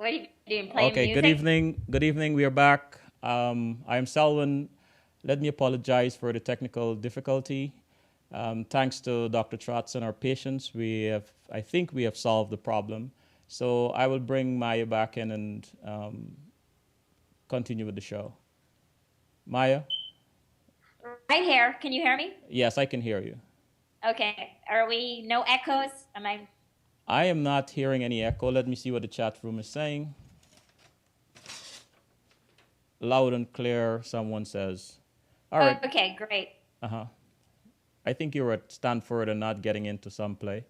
What are you doing? Playing Okay, good music? evening. Good evening. We are back. I'm Selwyn. Let me apologize for the technical difficulty. Thanks to Dr. Trotz and our patients, I think we have solved the problem. So I will bring Maya back in and continue with the show. Maya? Right here. Can you hear me? Yes, I can hear you. Okay. Are we no echoes? Am I? I am not hearing any echo. Let me see what the chat room is saying. Loud and clear, someone says. All right. Okay, great. Uh huh. I think you were at Stanford and not getting into some play.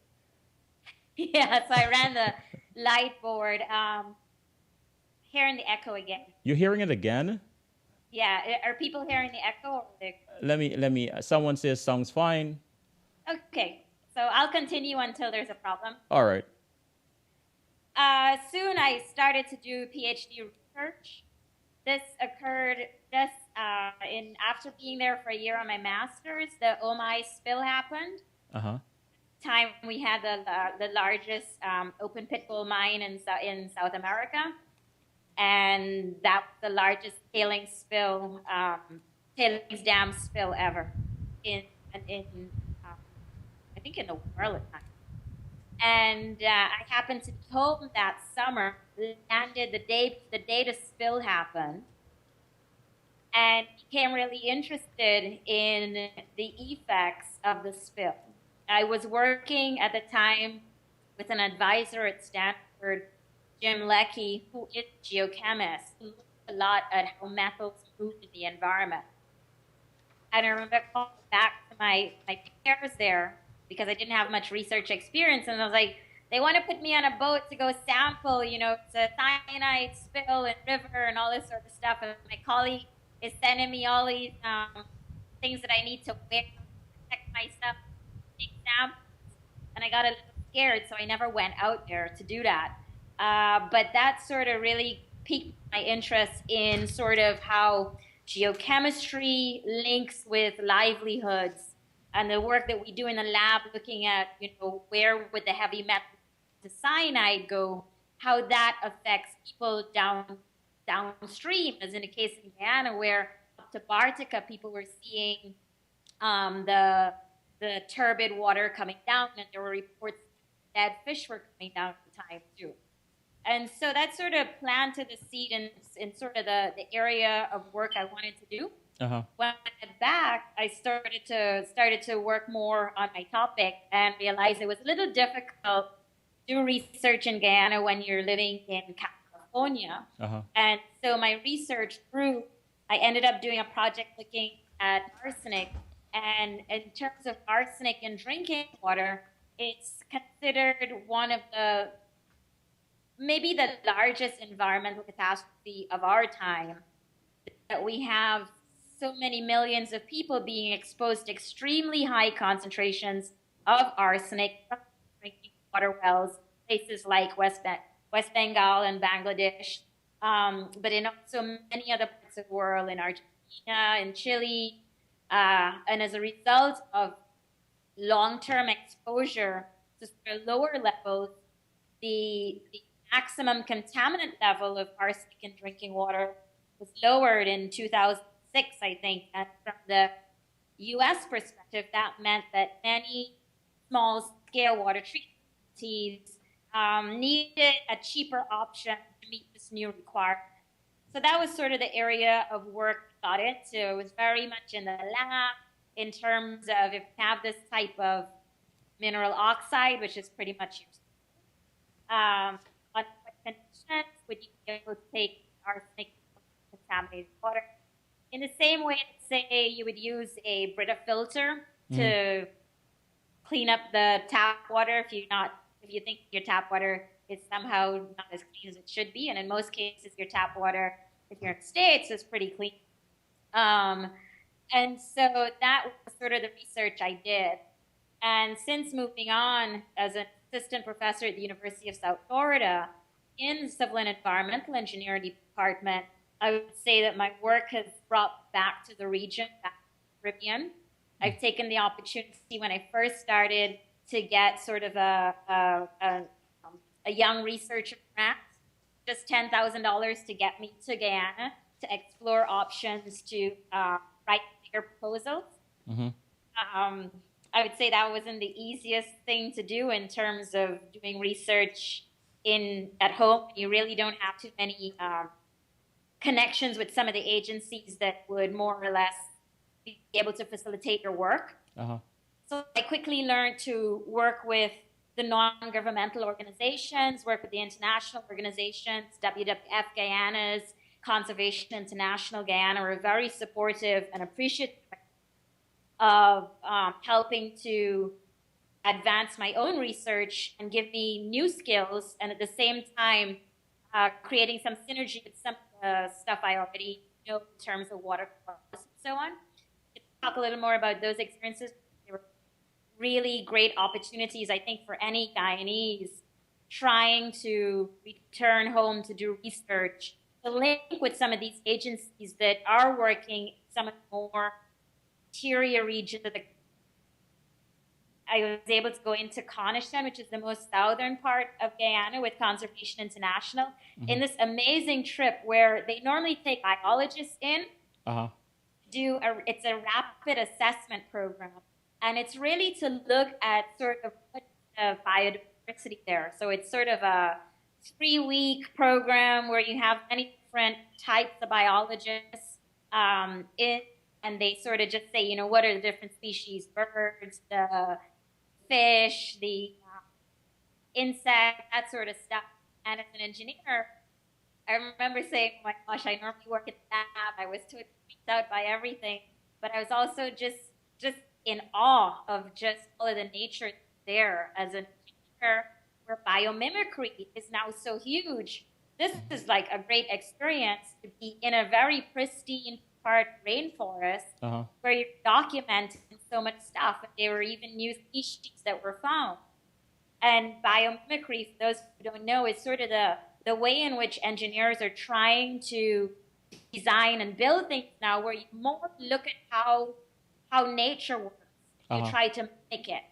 Yeah, so I ran the light board. Hearing the echo again. You're hearing it again? Yeah, are people hearing the echo? Let me, someone says sounds fine. Okay, so I'll continue until there's a problem. All right. Soon I started to do PhD research. This occurred just after being there for a year on my master's. The Omai spill happened. Uh huh. Time we had the largest open pit gold mine in South America, and that was the largest tailings dam spill ever in I think in the world at the time. And I happened to be home that summer, landed the day the spill happened, and became really interested in the effects of the spill. I was working at the time with an advisor at Stanford, Jim Leckie, who is a geochemist, who looked a lot at how metals move in the environment. And I remember calling back to my peers there because I didn't have much research experience. And I was like, they want to put me on a boat to go sample, it's a cyanide spill and river and all this sort of stuff. And my colleague is sending me all these things that I need to wear to protect myself, take samples. And I got a little scared, so I never went out there to do that. But that sort of really piqued my interest in sort of how geochemistry links with livelihoods and the work that we do in the lab looking at, where would the heavy metal, the cyanide go, how that affects people downstream, as in the case in Guyana, where up to Bartica, people were seeing the turbid water coming down, and there were reports that fish were coming down at the time too. And so that sort of planted the seed in sort of the area of work I wanted to do. Uh-huh. When I got back, I started to work more on my topic and realized it was a little difficult to do research in Guyana when you're living in California. Uh-huh. And so my research grew. I ended up doing a project looking at arsenic. And in terms of arsenic in drinking water, it's considered one of maybe the largest environmental catastrophe of our time, that we have so many millions of people being exposed to extremely high concentrations of arsenic from drinking water wells, places like West Bengal and Bangladesh, but in also many other parts of the world, in Argentina, in Chile, and as a result of long-term exposure to lower levels, the maximum contaminant level of arsenic in drinking water was lowered in 2006, I think. And from the US perspective, that meant that many small-scale water treatment facilities needed a cheaper option to meet this new requirement. So that was sort of the area of work I got into. It was very much in the lab in terms of if you have this type of mineral oxide, which is pretty much your on what conditions would you be able to take arsenic from contaminated water? In the same way, say you would use a Brita filter to clean up the tap water if you think your tap water is somehow not as clean as it should be. And in most cases, your tap water, if you're in the States, is pretty clean. And so that was sort of the research I did. And since moving on as an assistant professor at the University of South Florida in the Civil and Environmental Engineering Department, I would say that my work has brought back to the region, back to the Caribbean. I've taken the opportunity when I first started to get sort of a young researcher grant just $10,000 to get me to Guyana to explore options to write bigger proposals. Mm-hmm. Um, I would say that wasn't the easiest thing to do in terms of doing research in at home. You really don't have too many connections with some of the agencies that would more or less be able to facilitate your work. Uh-huh. So I quickly learned to work with the non-governmental organizations, work with the international organizations, WWF Guyana's Conservation International Guyana were very supportive and appreciative of helping to advance my own research and give me new skills, and at the same time creating some synergy with some of the stuff I already know in terms of water quality and so on. To talk a little more about those experiences, they were really great opportunities, I think, for any Guyanese trying to return home to do research, to link with some of these agencies that are working in some of the more interior regions of the. I was able to go into Coniston, which is the most southern part of Guyana, with Conservation International, in this amazing trip where they normally take biologists in. Uh-huh. It's a rapid assessment program, and it's really to look at sort of what the biodiversity there. So it's sort of a 3-week program where you have many different types of biologists in, and they sort of just say, you know, what are the different species, birds, the fish, the insect, that sort of stuff. And as an engineer, I remember saying, oh my gosh, I normally work at the lab. I was too freaked out by everything, but I was also just in awe of just all of the nature there as an engineer, where biomimicry is now so huge. This is like a great experience to be in a very pristine part rainforest where you're documenting so much stuff. There were even new species that were found. And biomimicry, for those who don't know, is sort of the way in which engineers are trying to design and build things now, where you more look at how nature works. You try to mimic it.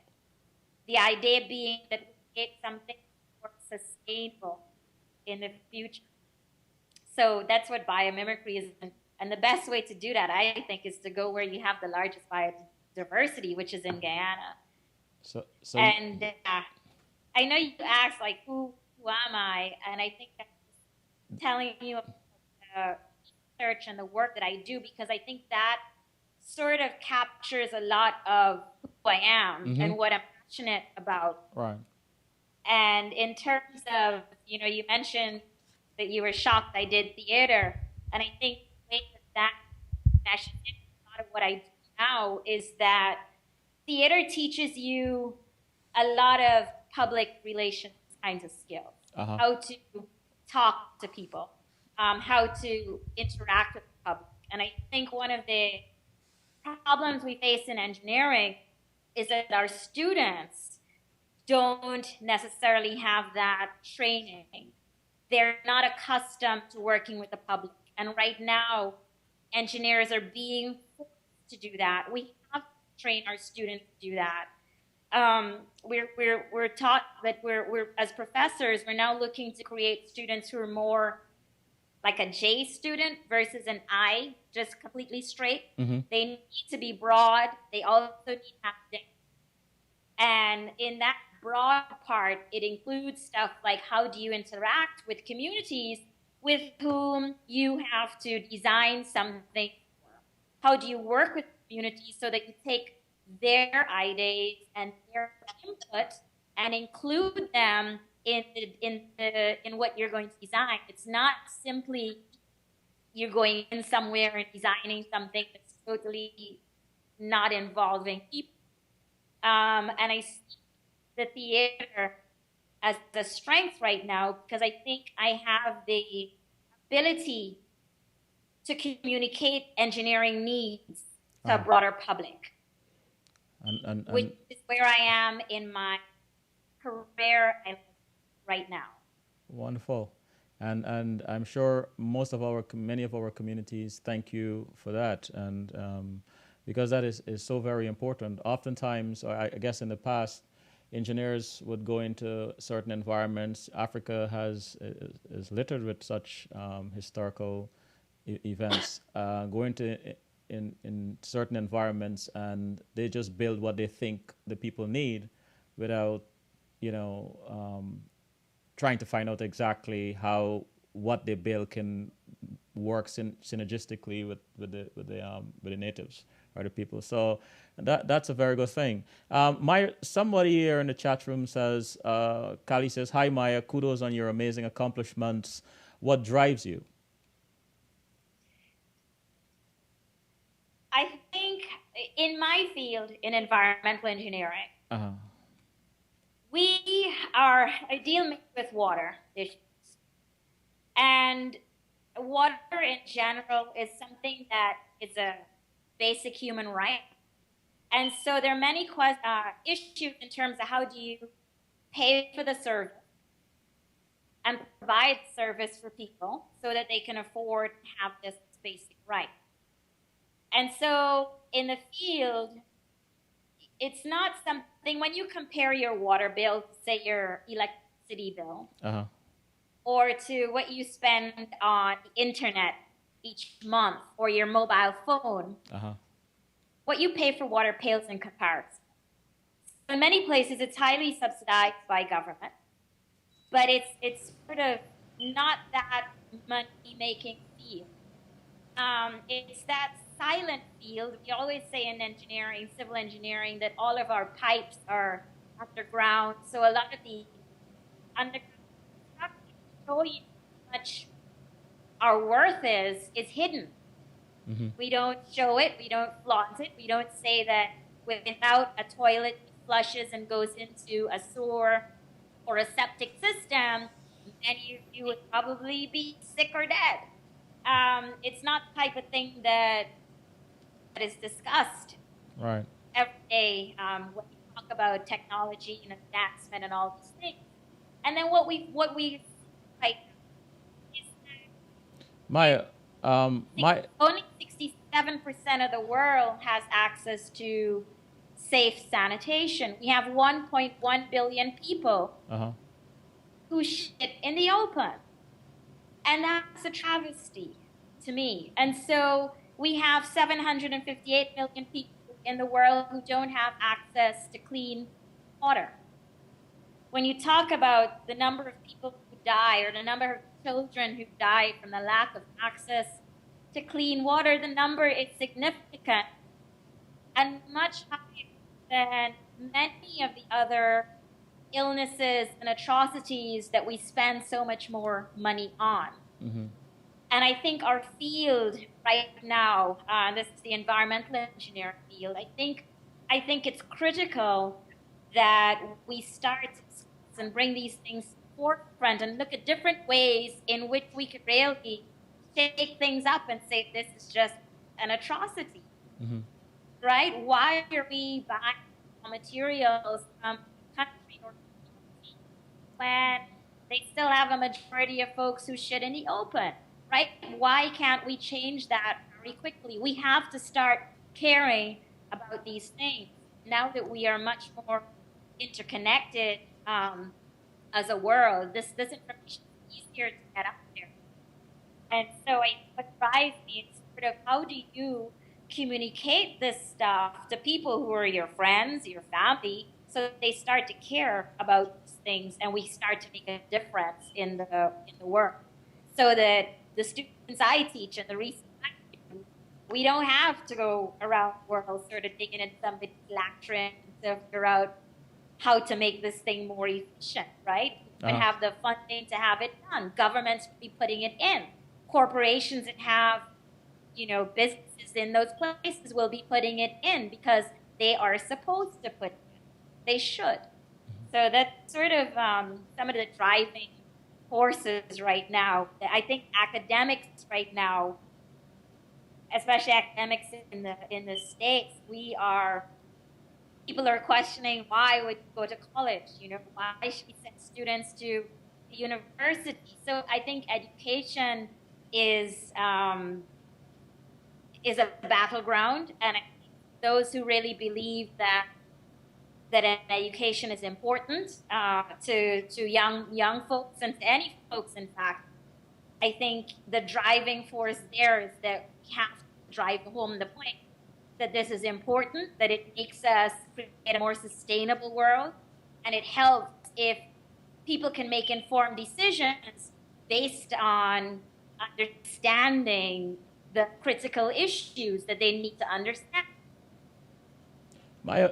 The idea being that we make something more sustainable in the future. So that's what biomimicry is. And the best way to do that, I think, is to go where you have the largest biodiversity, which is in Guyana. And I know you asked, like, who am I? And I think I'm telling you about the research and the work that I do, because I think that sort of captures a lot of who I am and what I'm passionate about. Right. And in terms of, you know, you mentioned that you were shocked I did theater. And I think that meshes in a lot of what I do now is that theater teaches you a lot of public relations kinds of skills. How to talk to people, how to interact with the public. And I think one of the problems we face in engineering is that our students don't necessarily have that training. They're not accustomed to working with the public. And right now, engineers are being forced to do that. We have to train our students to do that. We're taught that we're as professors, we're now looking to create students who are more like a J student versus an I, just completely straight. They need to be broad. They also need to have depth. And in that broad part, it includes stuff like how do you interact with communities with whom you have to design something for? How do you work with communities so that you take their ideas and their input and include them in what you're going to design? It's not simply you're going in somewhere and designing something that's totally not involving people. And I see the theater as the strength right now because I think I have the ability to communicate engineering needs to a broader public, which is where I am in my career right now. Wonderful. And I'm sure many of our communities thank you for that, and because that is so very important. Oftentimes, or I guess in the past, engineers would go into certain environments. Africa is littered with such historical events. Go into in certain environments, and they just build what they think the people need, without you know trying to find out exactly how what they build can work synergistically with the natives or the people. So that's a very good thing. My somebody here in the chat room says, Kali says, "Hi Maya, kudos on your amazing accomplishments. What drives you?" I think in my field, in environmental engineering, Uh-huh. we are I deal with water issues, and water in general is something that is a basic human right. And so there are many issues in terms of how do you pay for the service and provide service for people so that they can afford to have this basic right. And so in the field, it's not something when you compare your water bill, say your electricity bill, Uh-huh. or to what you spend on the internet each month or your mobile phone, Uh-huh. what you pay for water pales in comparison. In many places, it's highly subsidized by government, but it's sort of not that money-making field. It's that silent field. We always say in engineering, civil engineering, that all of our pipes are underground. So a lot of the underground stuff show you how much our worth is hidden. Mm-hmm. We don't show it. We don't flaunt it. We don't say that without a toilet flushes and goes into a sewer or a septic system, then you would probably be sick or dead. It's not the type of thing that is discussed Right. every day when we talk about technology and advancement and all these things. And then what we like is My that my only 67% of the world has access to safe sanitation. We have 1.1 billion people uh-huh. who shit in the open. And that's a travesty to me. And so we have 758 million people in the world who don't have access to clean water. When you talk about the number of people who die or the number of children who die from the lack of access to clean water, the number is significant and much higher than many of the other illnesses and atrocities that we spend so much more money on. Mm-hmm. And I think our field right now, this is the environmental engineering field, I think it's critical that we start to discuss and bring these things to the forefront and look at different ways in which we could really shake things up and say this is just an atrocity. Mm-hmm. Right? Why are we buying materials from country or when they still have a majority of folks who shit in the open? Right? Why can't we change that very quickly? We have to start caring about these things now that we are much more interconnected as a world. This information is easier to get out there. And so what drives me is sort of how do you communicate this stuff to people who are your friends, your family, so that they start to care about these things and we start to make a difference in the world. So that the students I teach and the research I do, we don't have to go around the world sort of digging in somebody's lecturing to figure out how to make this thing more efficient, right? We would have the funding to have it done. Governments would be putting it in. Corporations that have, businesses in those places will be putting it in because they are supposed to put it in. They should. So that's sort of some of the driving forces right now. I think academics right now, especially academics in the States, people are questioning why would you go to college? Why should we send students to the university? So I think education is a battleground, and those who really believe that that an education is important to young folks and to any folks, in fact. I think the driving force there is that we have to drive home the point that this is important, that it makes us create a more sustainable world, and it helps if people can make informed decisions based on understanding the critical issues that they need to understand. Maya,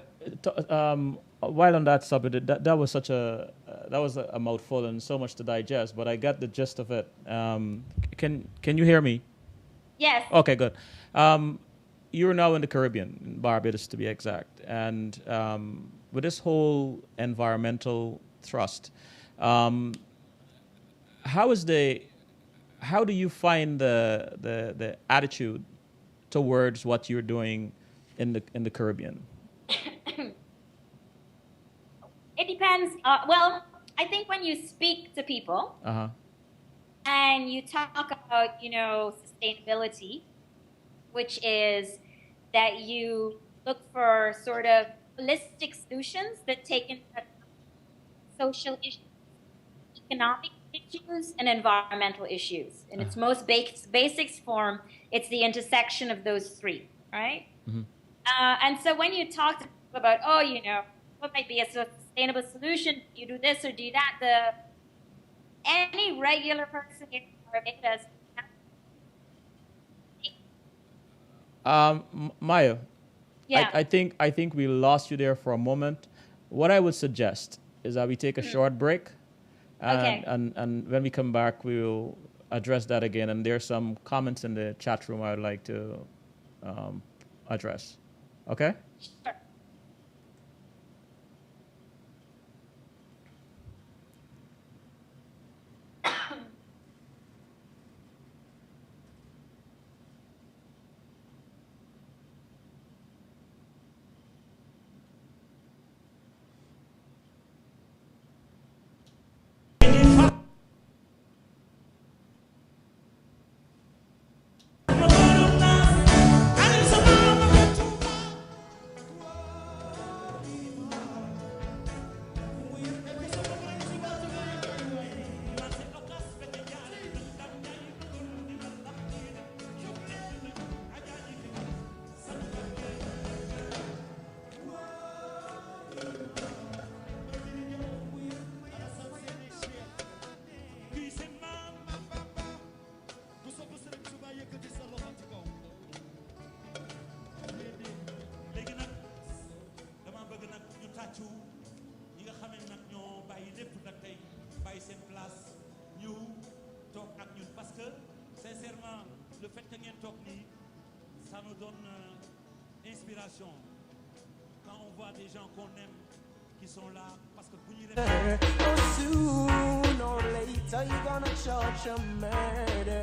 while on that subject, that was such a that was a mouthful and so much to digest, but I got the gist of it. Can you hear me? Yes. Okay, good. You're now in the Caribbean, in Barbados to be exact, and with this whole environmental thrust, how do you find the attitude towards what you're doing in the Caribbean? It depends. Well, I think when you speak to people and you talk about, sustainability, which is that you look for sort of holistic solutions that take into account social issues, economic issues, and environmental issues. In its most basic form, it's the intersection of those three, right? Mm-hmm. And so when you talk to people about, what might be a sustainable solution, you do this or do that, any regular person in Barbados. Maya, Yeah. I think we lost you there for a moment. What I would suggest is that we take a short break, and when we come back, we will address that again. And there's some comments in the chat room I would like to address. Okay? Sure. Ça nous donne inspiration quand on voit des gens qu'on aime qui sont là parce que vous n'y Sooner or later you're gonna charge a murder.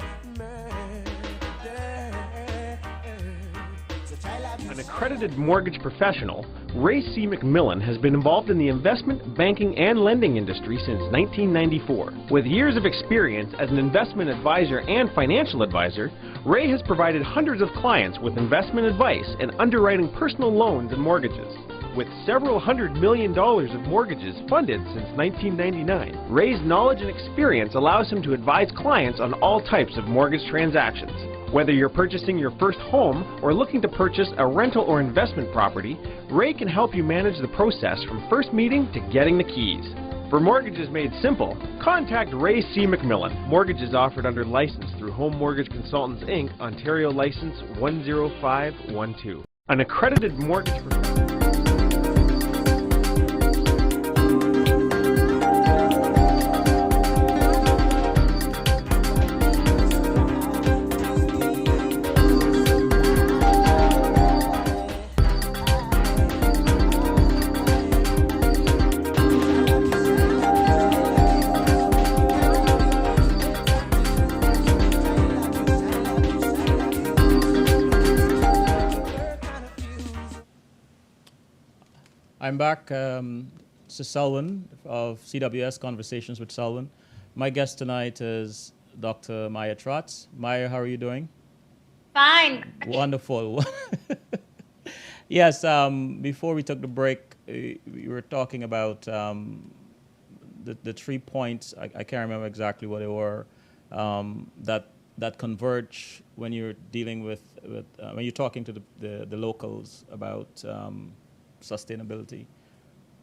An accredited mortgage professional, Ray C. McMillan has been involved in the investment, banking, and lending industry since 1994. With years of experience as an investment advisor and financial advisor, Ray has provided hundreds of clients with investment advice and underwriting personal loans and mortgages. With several $100 million of mortgages funded since 1999, Ray's knowledge and experience allows him to advise clients on all types of mortgage transactions. Whether you're purchasing your first home or looking to purchase a rental or investment property, Ray can help you manage the process from first meeting to getting the keys. For mortgages made simple, contact Ray C. McMillan. Mortgages offered under license through Home Mortgage Consultants, Inc., Ontario License 10512. An accredited mortgage professional. I'm back. This is Selwyn of CWS Conversations with Selwyn. My guest tonight is Dr. Maya Trotz. Maya, how are you doing? Fine. Wonderful. Yes, before we took the break, we were talking about the 3 points. I can't remember exactly what they were. That converge when you're dealing with when you're talking to the locals about sustainability.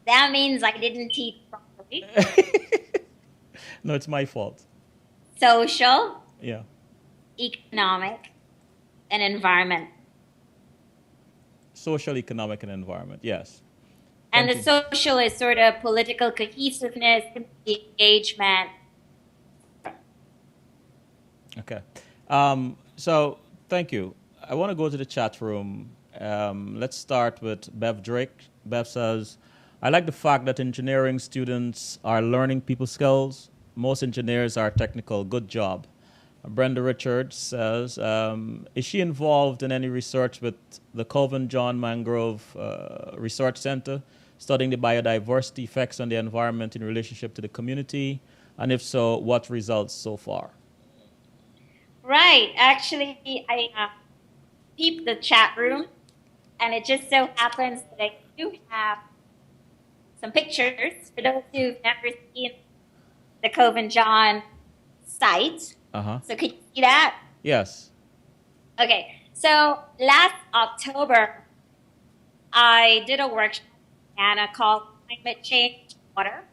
That means I didn't teach properly. No, it's my fault. Social, Yeah. economic, and environment. Social, economic, and environment. Yes. And Thank the you. social is sort of political cohesiveness, community engagement. Okay. So thank you. I want to go to the chat room. Let's start with Bev Drake. Bev says, I like the fact that engineering students are learning people skills. Most engineers are technical. Good job. Brenda Richards says, is she involved in any research with the Colvin John Mangrove Research Center, studying the biodiversity effects on the environment in relationship to the community? And if so, what results so far? Right. Actually, I peeped the chat room, and it just so happens that I do have some pictures for those who've never seen the Cove and John site. Uh-huh. So could you see that? Yes. Okay. So last October, I did a workshop in Ghana called Climate Change Water,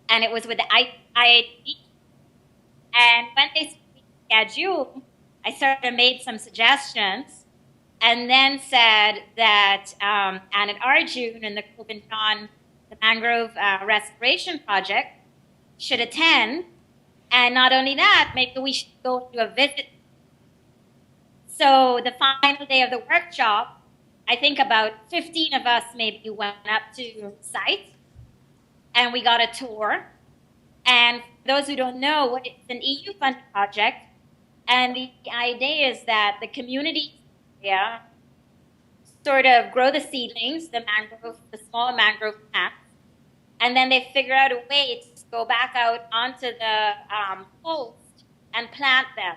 and it was with the IAD. And when they scheduled, I sort of made some suggestions and then said that Annette Arjun and the Cove and John, the Mangrove Restoration Project, should attend. And not only that, maybe we should go do a visit. So the final day of the workshop, I think about 15 of us maybe went up to site and we got a tour. And for those who don't know, it's an EU-funded project. And the idea is that the community area sort of grow the seedlings, the small mangrove plants, and then they figure out a way to go back out onto the coast and plant them.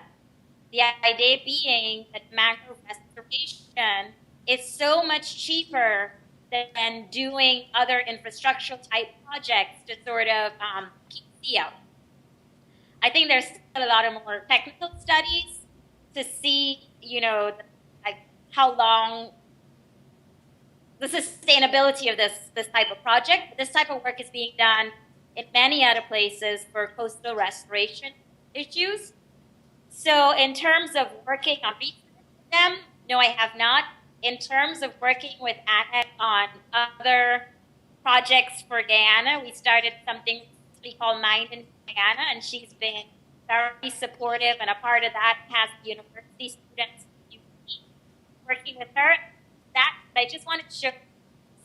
The idea being that mangrove restoration is so much cheaper than doing other infrastructural type projects to sort of keep sea out. I think there's still a lot of more technical studies to see, like how long the sustainability of this type of project. This type of work is being done in many other places for coastal restoration issues. So in terms of working on research with them, no, I have not. In terms of working with Annette on other projects for Guyana, we started something we call Mind in Guyana, and she's been very supportive, and a part of that has the university students working with her. I just wanted to show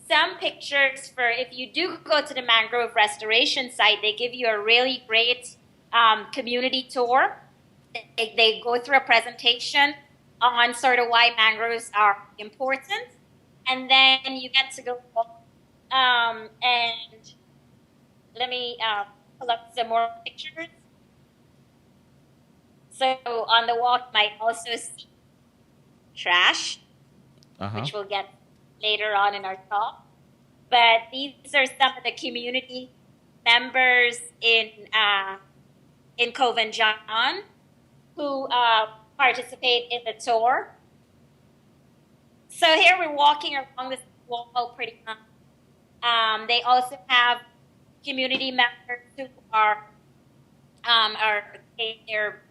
some pictures for if you do go to the mangrove restoration site, they give you a really great community tour. They go through a presentation on sort of why mangroves are important, and then you get to go and let me pull up some more pictures. So on the walk, you might also see trash, which we'll get later on in our talk. But these are some of the community members in Cove and John who participate in the tour. So here we're walking along this wall pretty much. They also have community members who are they're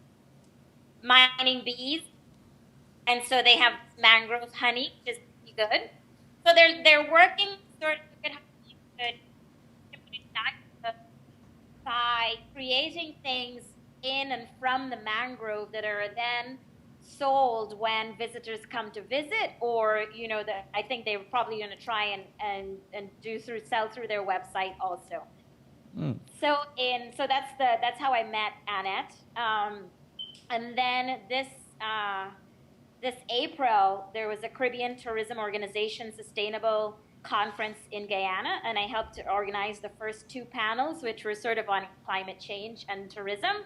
mining bees, and so they have mangrove honey, which is pretty good. So they're working sort of look at how you could by creating things in and from the mangrove that are then sold when visitors come to visit, or I think they're probably going to try and sell through their website also. So that's how I met Annette. And then this April, there was a Caribbean Tourism Organization Sustainable Conference in Guyana, and I helped to organize the first 2 panels, which were sort of on climate change and tourism.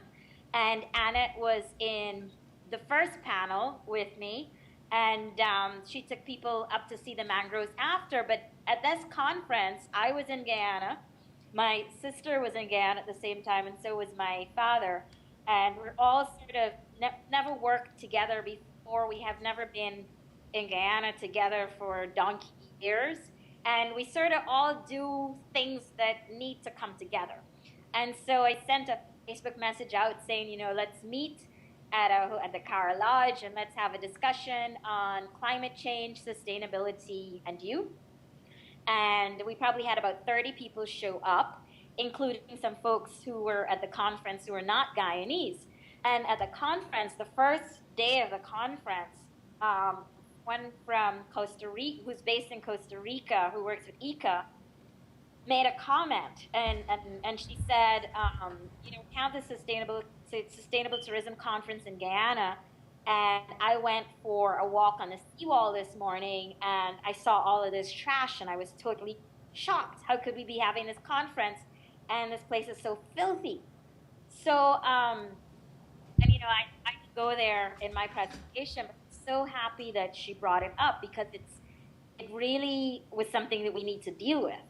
And Annette was in the first panel with me, And she took people up to see the mangroves after. But at this conference, I was in Guyana. My sister was in Guyana at the same time, and so was my father. And we're all sort of never worked together before. We have never been in Guyana together for donkey years. And we sort of all do things that need to come together. And so I sent a Facebook message out saying, let's meet at the Cara Lodge and let's have a discussion on climate change, sustainability, and youth. And we probably had about 30 people show up, including some folks who were at the conference who were not Guyanese. And at the conference, the first day of the conference, one from Costa Rica, who's based in Costa Rica, who works with ICA, made a comment, and she said, we have the sustainable tourism conference in Guyana, and I went for a walk on the seawall this morning, and I saw all of this trash, and I was totally shocked. How could we be having this conference, and this place is so filthy? So, I go there in my presentation, but I'm so happy that she brought it up because it really was something that we need to deal with.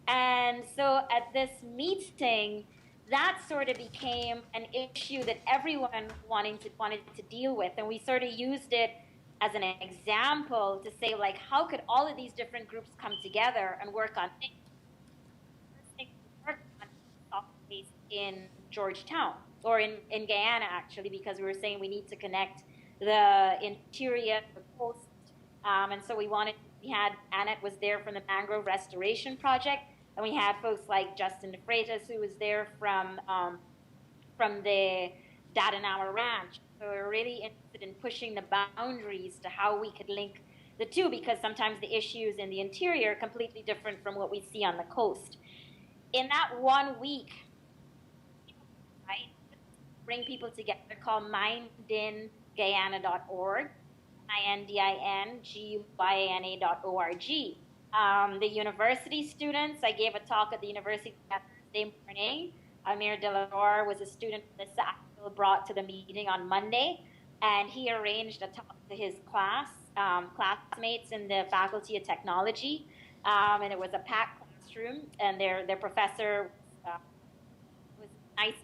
And so at this meeting, that sort of became an issue that everyone wanted to deal with. And we sort of used it as an example to say, like, how could all of these different groups come together and work on things? In Georgetown, or in Guyana, actually, because we were saying we need to connect the interior, the coast. And so we had Annette was there from the Mangrove Restoration Project, and we had folks like Justin DeFreitas, who was there from the Dadanama Ranch. So we were really interested in pushing the boundaries to how we could link the two, because sometimes the issues in the interior are completely different from what we see on the coast. In that 1 week, bring people together, called mindinguyana.org, mindinguyana.org. The university students, I gave a talk at the university that Thursday morning. Amir Delaware was a student that Sackville brought to the meeting on Monday, and he arranged a talk to his classmates in the Faculty of Technology, and it was a packed classroom, and their professor was nice.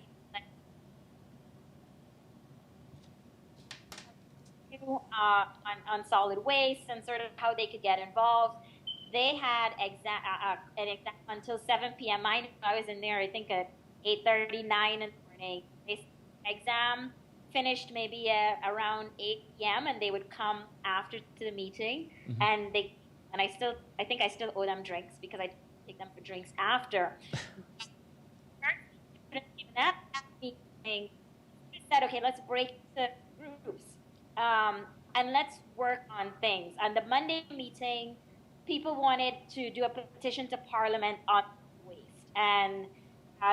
On solid waste and sort of how they could get involved. They had an exam until 7 p.m. I was in there, I think, at 8:39 in the morning. Exam finished maybe around 8 p.m. and they would come after to the meeting, mm-hmm. and I think I still owe them drinks because I take them for drinks after. That meeting, we said, okay, let's break the groups. And let's work on things. On the Monday meeting, people wanted to do a petition to Parliament on waste. And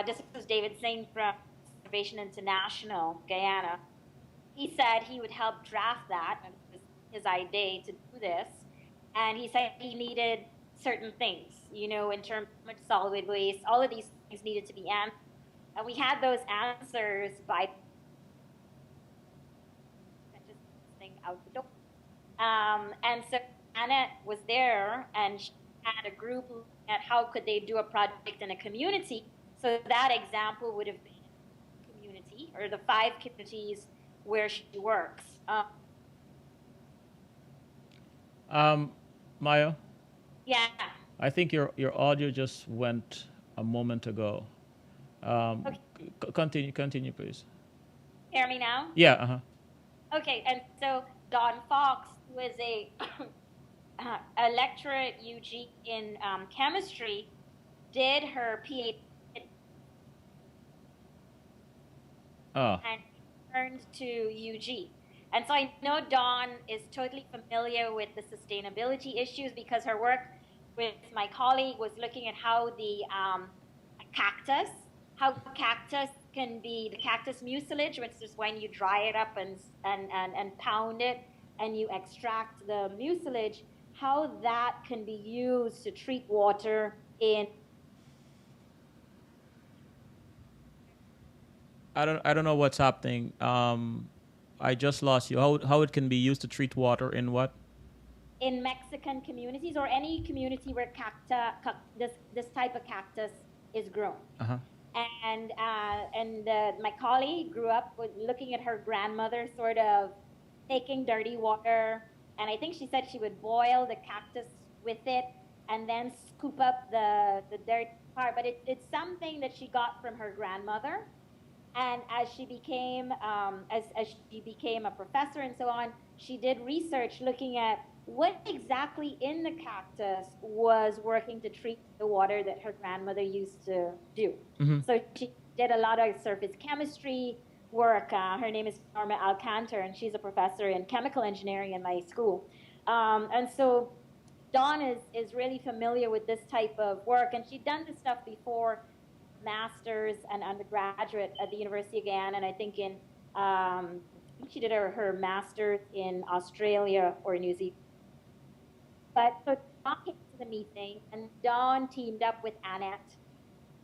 this was David Singh from Conservation International, Guyana. He said he would help draft that, and it was his idea to do this. And he said he needed certain things, in terms of solid waste. All of these things needed to be answered. And we had those answers by out the door. And so Annette was there, and she had a group looking at how could they do a project in a community. So that example would have been community, or the 5 communities where she works. Maya? Yeah. I think your audio just went a moment ago. Okay. Continue, please. Hear me now? Yeah, uh-huh. Okay, and so Dawn Fox, who is a lecturer at UG in chemistry, did her PhD and returned to UG. And so I know Dawn is totally familiar with the sustainability issues because her work with my colleague was looking at how the cactus can be the cactus mucilage, which is when you dry it up and pound it and you extract the mucilage, how that can be used to treat water in. I don't know what's happening. I just lost you. How it can be used to treat water in what? In Mexican communities or any community where this type of cactus is grown. Uh-huh. And my colleague grew up with looking at her grandmother sort of taking dirty water, and I think she said she would boil the cactus with it and then scoop up the dirt part. But it's something that she got from her grandmother, and as she became as she became a professor and so on, she did research looking at what exactly in the cactus was working to treat the water that her grandmother used to do. Mm-hmm. So she did a lot of surface chemistry work. Her name is Norma Alcantar, and she's a professor in chemical engineering in my school. And so Dawn is really familiar with this type of work, and she'd done this stuff before master's and undergraduate at the University of Guyana, and I think she did her master's in Australia or New Zealand. But so Dawn came to the meeting, and Dawn teamed up with Annette,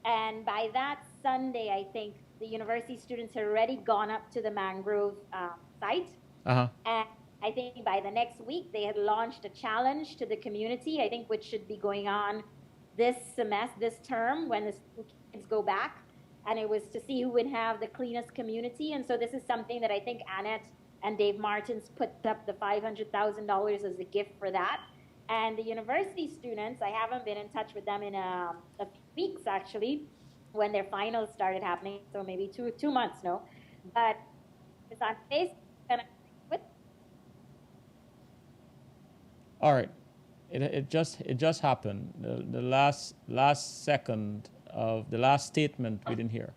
and by that Sunday, I think the university students had already gone up to the mangrove site, Uh-huh. and I think by the next week they had launched a challenge to the community, I think, which should be going on this term when the kids go back, and it was to see who would have the cleanest community. And so this is something that I think Annette and Dave Martins put up the $500,000 as a gift for that. And the university students, I haven't been in touch with them in a few weeks actually, when their finals started happening, so maybe two months, no, but it's on Facebook. All right. It just happened. The last second of the last statement we didn't hear.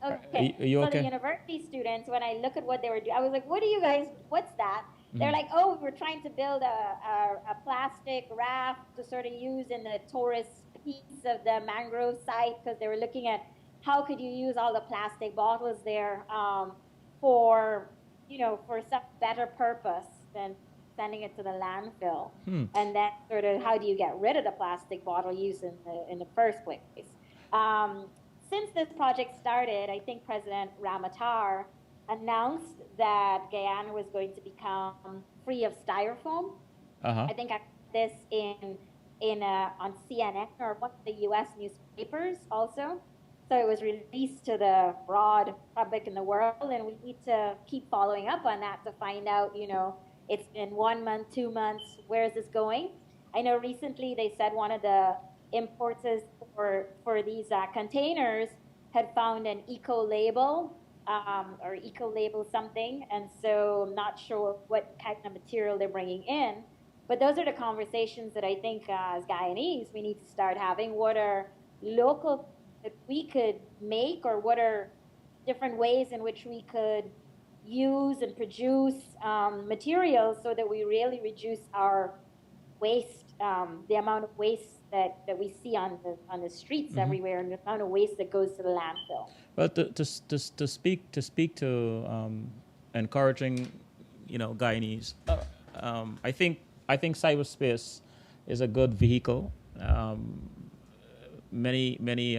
Okay. Are you okay? So the university students, when I look at what they were doing, I was like, what's that? Mm-hmm. They're like, oh, we're trying to build a plastic raft to sort of use in the tourist piece of the mangrove site, because they were looking at how could you use all the plastic bottles there for some better purpose than sending it to the landfill. And then sort of how do you get rid of the plastic bottle use in the first place? Since this project started, I think President Ramatar announced that Guyana was going to become free of styrofoam. Uh-huh. I think I read this on CNN or one of the U.S. newspapers also. So it was released to the broad public in the world, and we need to keep following up on that to find out, it's been 1 month, 2 months, where is this going? I know recently they said one of the importers for these containers had found an eco-label or eco-label something, and so I'm not sure what kind of material they're bringing in. But those are the conversations that I think as Guyanese we need to start having. What are local that we could make, or what are different ways in which we could use and produce materials so that we really reduce our waste, the amount of waste that we see on the streets everywhere, and the amount of waste that goes to the landfill. Well, to speak to encouraging, Guyanese, I think cyberspace is a good vehicle. Many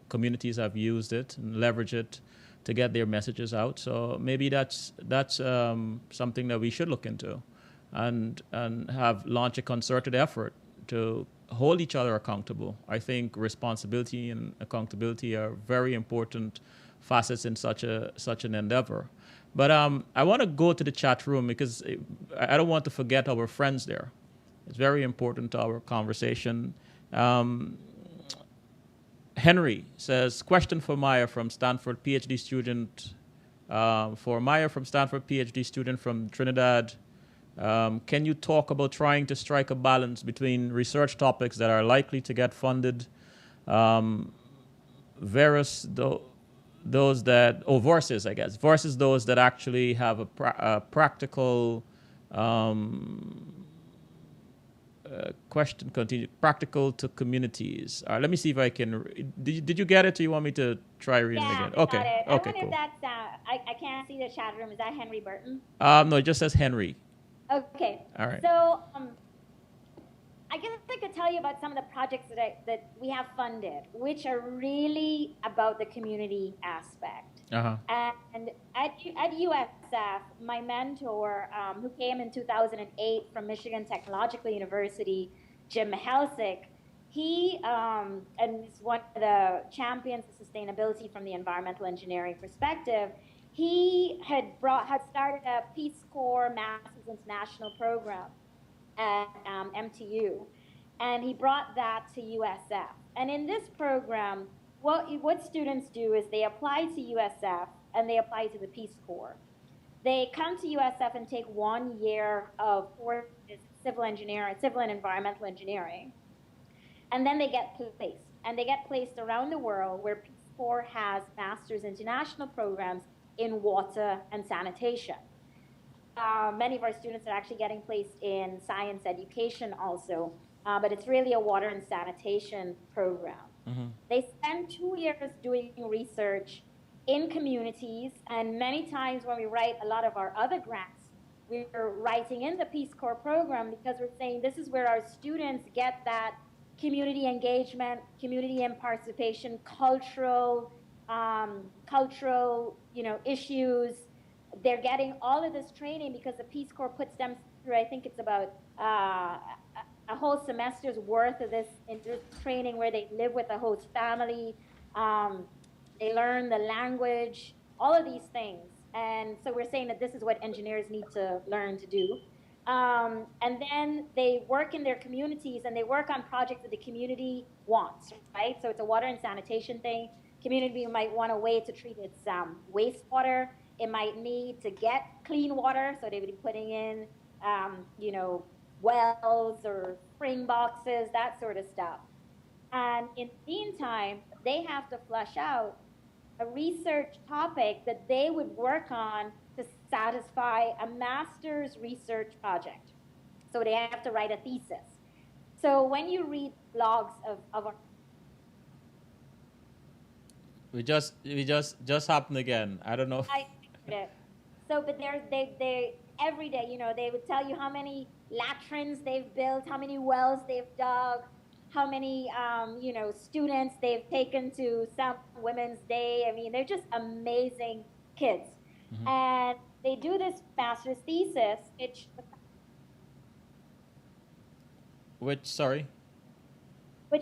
communities have used it and leveraged it to get their messages out. So maybe that's something that we should look into, and have launch a concerted effort to hold each other accountable. I think responsibility and accountability are very important facets in such an endeavor. But I want to go to the chat room because I don't want to forget our friends there. It's very important to our conversation. Henry says, question for Maya from Stanford, PhD student. For Maya from Stanford, PhD student from Trinidad. Can you talk about trying to strike a balance between research topics that are likely to get funded versus those that, versus those that actually have a practical question continued, practical to communities. Let me see if I can. Did you get it? Or you want me to try reading it again? Okay. Got it. Okay. I wonder Cool. if that's. I can't see the chat room. Is that Henry Burton? No, it just says Henry. Okay. All right. So I guess I could tell you about some of the projects that we have funded, which are really about the community aspect. Uh-huh. And at USF, my mentor, who came in 2008 from Michigan Technological University, Jim Helsick, he and is one of the champions of sustainability from the environmental engineering perspective. He had started a Peace Corps Masters International program at MTU, and he brought that to USF. And in this program, what students do is they apply to USF and they apply to the Peace Corps. They come to USF and take 1 year of courses in civil engineering, civil and environmental engineering, and then they get placed. And they get placed around the world where Peace Corps has master's international programs in water and sanitation. Many of our students are actually getting placed in science education also, but it's really a water and sanitation program. Mm-hmm. They spend 2 years doing research in communities, and many times when we write a lot of our other grants, we're writing in the Peace Corps program because we're saying this is where our students get that community engagement, community participation, cultural, issues. They're getting all of this training because the Peace Corps puts them through, I think it's about a whole semester's worth of this training where they live with the host family. They learn the language, all of these things. And so we're saying that this is what engineers need to learn to do. And then they work in their communities and they work on projects that the community wants, right? So it's a water and sanitation thing. Community might want a way to treat its wastewater. It might need to get clean water, so they would be putting in, wells or spring boxes, that sort of stuff. And in the meantime, they have to flush out a research topic that they would work on to satisfy a master's research project. So they have to write a thesis. So when you read blogs of our We just happened again. I don't know. So, but they every day, they would tell you how many latrines they've built, how many wells they've dug, how many, students they've taken to some Women's Day. I mean, they're just amazing kids. Mm-hmm. And they do this master's thesis, which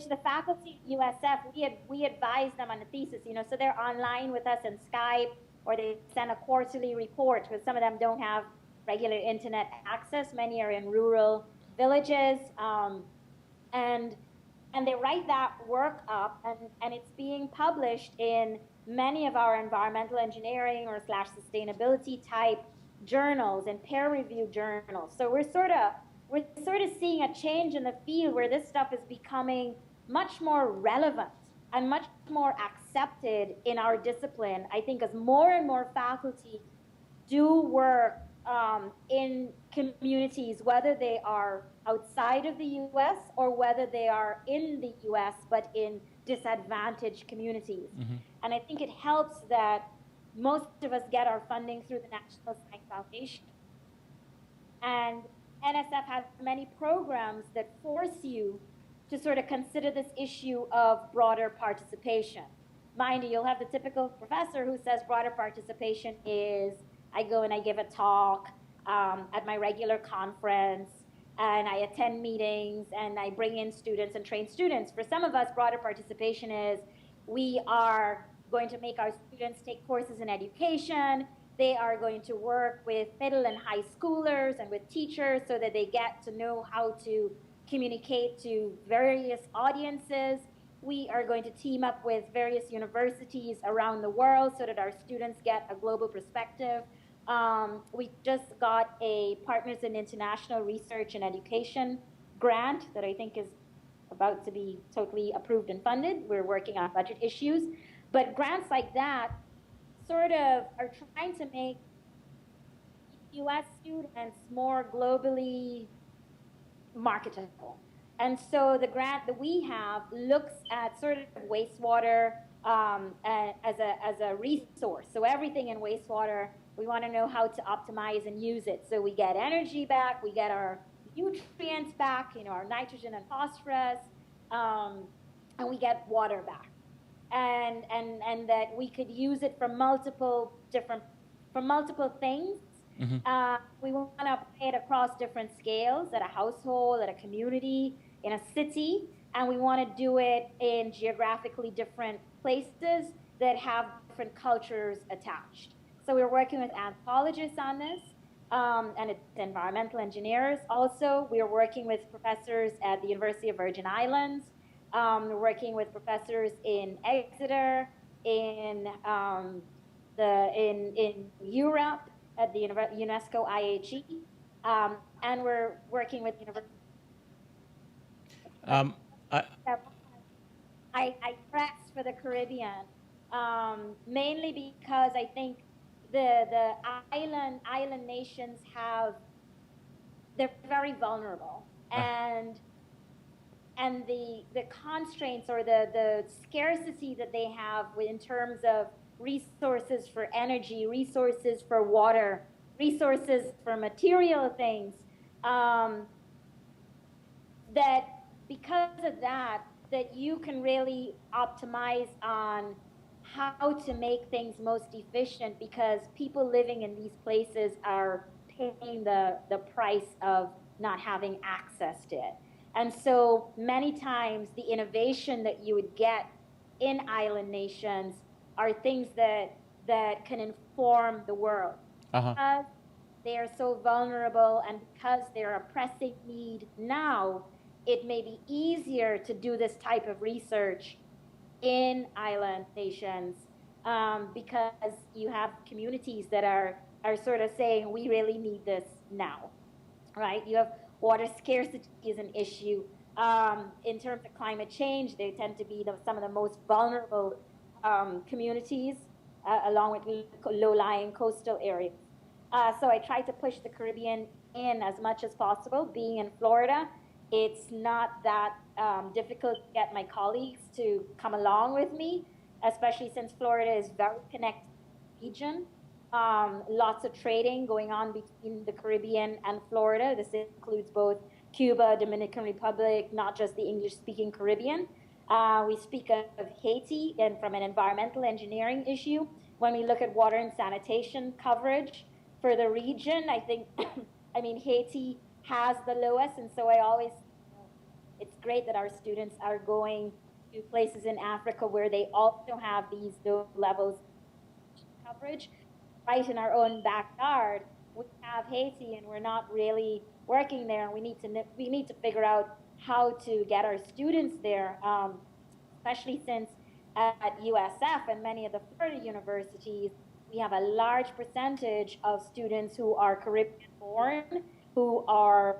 the faculty at USF, we advise them on the thesis, so they're online with us in Skype, or they send a quarterly report, because some of them don't have regular internet access. Many are in rural villages, and they write that work up, and it's being published in many of our environmental engineering or / sustainability type journals and peer-reviewed journals. So we're sort of seeing a change in the field where this stuff is becoming much more relevant and much more accepted in our discipline, I think, as more and more faculty do work in communities, whether they are outside of the U.S. or whether they are in the U.S. but in disadvantaged communities. Mm-hmm. And I think it helps that most of us get our funding through the National Science Foundation. And NSF has many programs that force you to sort of consider this issue of broader participation. Mind you, you'll have the typical professor who says broader participation is, I go and I give a talk at my regular conference, and I attend meetings, and I bring in students and train students. For some of us, broader participation is we are going to make our students take courses in education. They are going to work with middle and high schoolers and with teachers so that they get to know how to communicate to various audiences. We are going to team up with various universities around the world so that our students get a global perspective. We just got a Partners in International Research and Education grant that I think is about to be totally approved and funded. We're working on budget issues. But grants like that sort of are trying to make U.S. students more globally marketable. And so the grant that we have looks at sort of wastewater as a resource. So everything in wastewater, we want to know how to optimize and use it. So we get energy back, we get our nutrients back, our nitrogen and phosphorus, and we get water back. and that we could use it for multiple things. We want to apply it across different scales at a household, at a community, in a city, and we want to do it in geographically different places that have different cultures attached. So we're working with anthropologists on this, and it's environmental engineers. Also, we are working with professors at the University of Virgin Islands. We're working with professors in Exeter, in in Europe at the UNESCO IHE, and we're working with universities. Um, I, I pressed for the Caribbean, mainly because I think the island nations they're very vulnerable, and the constraints or the scarcity that they have in terms of resources for energy, resources for water, resources for material things, that because of that, that you can really optimize on how to make things most efficient, because people living in these places are paying the price of not having access to it. And so many times the innovation that you would get in island nations are things that can inform the world. Because they are so vulnerable and because they're a pressing need now, it may be easier to do this type of research in island nations, because you have communities that are sort of saying, we really need this now, right? You have water scarcity is an issue. In terms of climate change, they tend to be some of the most vulnerable communities, along with low-lying coastal areas. So I try to push the Caribbean in as much as possible. Being in Florida, it's not that difficult to get my colleagues to come along with me, especially since Florida is very connected to the region. Lots of trading going on between the Caribbean and Florida. This includes both Cuba, Dominican Republic, not just the English-speaking Caribbean. We speak of Haiti, and from an environmental engineering issue, when we look at water and sanitation coverage for the region, I think, I mean, Haiti has the lowest, and so I always, it's great that our students are going to places in Africa where they also have these low levels of coverage. Right in our own backyard, we have Haiti, and we're not really working there. And we need to figure out how to get our students there, especially since at USF and many of the Florida universities, we have a large percentage of students who are Caribbean born, who are.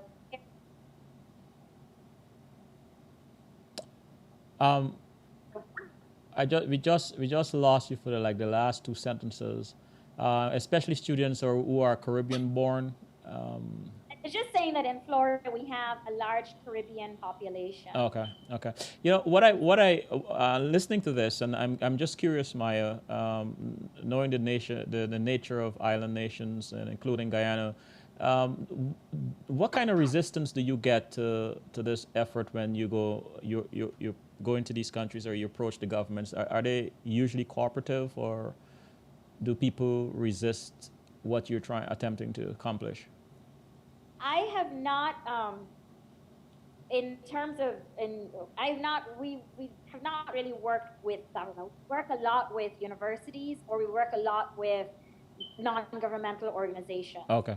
we just lost you for the last two sentences, especially students who are Caribbean born. It's just saying that in Florida we have a large Caribbean population. Okay. You know what I listening to this, and I'm just curious, Maya, knowing the nature of island nations and including Guyana. What kind of resistance do you get to this effort when you go into these countries or you approach the governments? Are they usually cooperative, or do people resist what you're attempting to accomplish? I have not, in terms of, we have not really worked with, I don't know, work a lot with universities, or we work a lot with non-governmental organizations. Okay.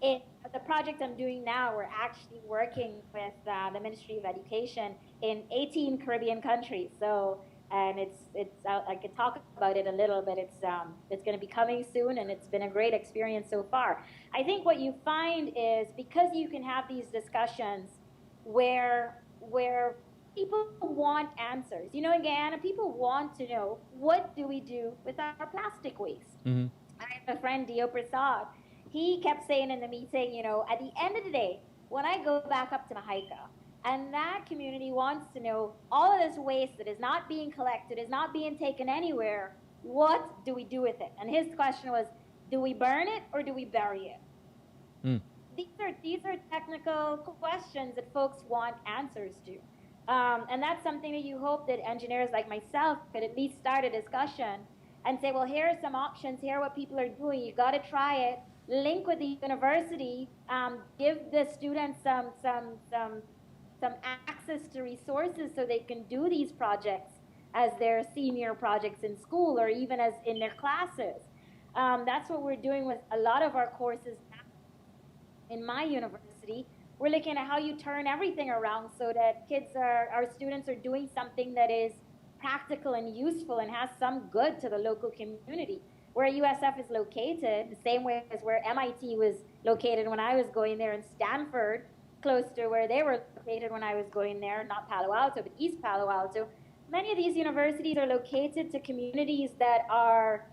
In the project I'm doing now, we're actually working with the Ministry of Education in 18 Caribbean countries. So, and it's I could talk about it a little bit. It's going to be coming soon, and it's been a great experience so far. I think what you find is, because you can have these discussions where people want answers. You know, in Guyana, people want to know, what do we do with our plastic waste? Mm-hmm. I have a friend, Dio Prasad. He kept saying in the meeting, you know, at the end of the day, when I go back up to Mahaika, and that community wants to know, all of this waste that is not being collected, is not being taken anywhere, what do we do with it? And his question was, do we burn it or do we bury it? These are technical questions that folks want answers to. And that's something that you hope that engineers like myself could at least start a discussion and say, well, here are some options. Here are what people are doing. You got to try it. Link with the university. Give the students some access to resources so they can do these projects as their senior projects in school or even as in their classes. That's what we're doing with a lot of our courses in my university. We're looking at how you turn everything around so that our students are doing something that is practical and useful and has some good to the local community. Where USF is located, the same way as where MIT was located when I was going there, and Stanford, close to where they were located when I was going there, not Palo Alto, but East Palo Alto. Many of these universities are located to communities that are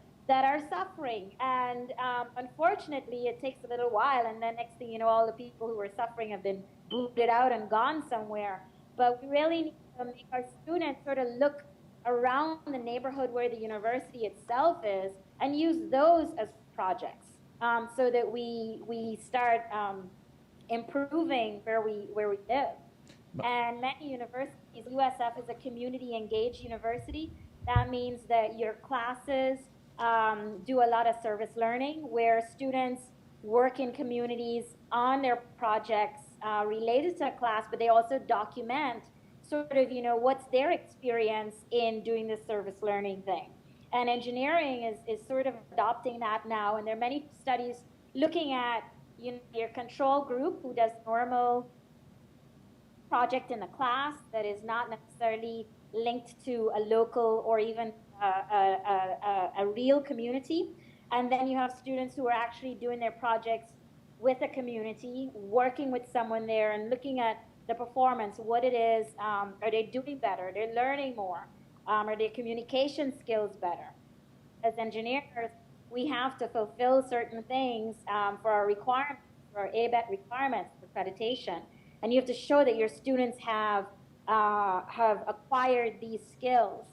suffering. And unfortunately, it takes a little while. And then next thing you know, all the people who were suffering have been booted out and gone somewhere. But we really need to make our students sort of look around the neighborhood where the university itself is and use those as projects so that we start improving where we live. And many universities, USF is a community engaged university. That means that your classes do a lot of service learning where students work in communities on their projects related to a class, but they also document sort of, what's their experience in doing this service learning thing. And engineering is sort of adopting that now. And there are many studies looking at your control group who does normal project in the class that is not necessarily linked to a local or even a real community. And then you have students who are actually doing their projects with a community, working with someone there and looking at the performance, what it is, are they doing better, are they learning more, are their communication skills better? As engineers, we have to fulfill certain things for our requirements, for our ABET requirements, for accreditation. And you have to show that your students have acquired these skills.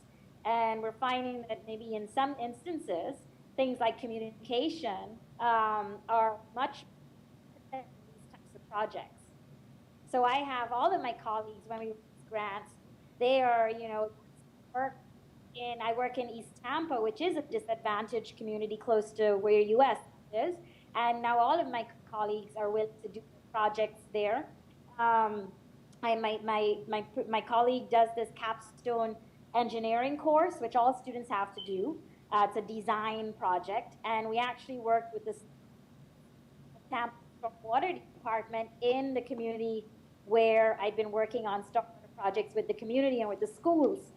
And we're finding that maybe in some instances, things like communication are much in these types of projects. So I have all of my colleagues when we grants, they are, I work in East Tampa, which is a disadvantaged community close to where US is. And now all of my colleagues are willing to do projects there. My colleague does this capstone engineering course, which all students have to do. It's a design project, and we actually worked with this Tampa water department in the community where I've been working on stormwater projects with the community and with the schools.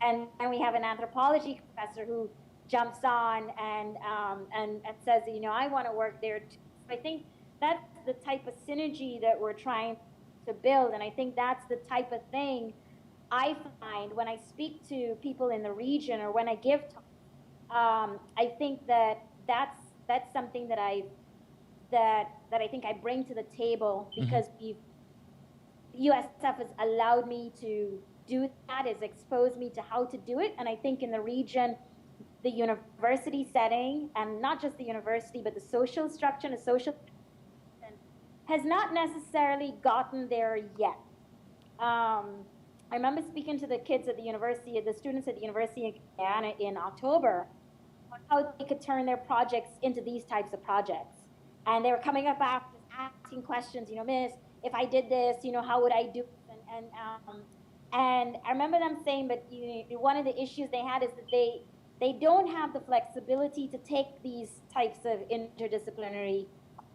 And we have an anthropology professor who jumps on and says, I want to work there too. So I think that's the type of synergy that we're trying to build, and I think that's the type of thing I find when I speak to people in the region or when I give talks. I think that's something that I think I bring to the table because USF has allowed me to do that, has exposed me to how to do it, and I think in the region, the university setting, and not just the university, but the social structure and the social has not necessarily gotten there yet. I remember speaking to the kids at the university, the students at the University of Guyana in October, on how they could turn their projects into these types of projects. And they were coming up after asking questions, Miss, if I did this, how would I do it? And I remember them saying, but one of the issues they had is that they don't have the flexibility to take these types of interdisciplinary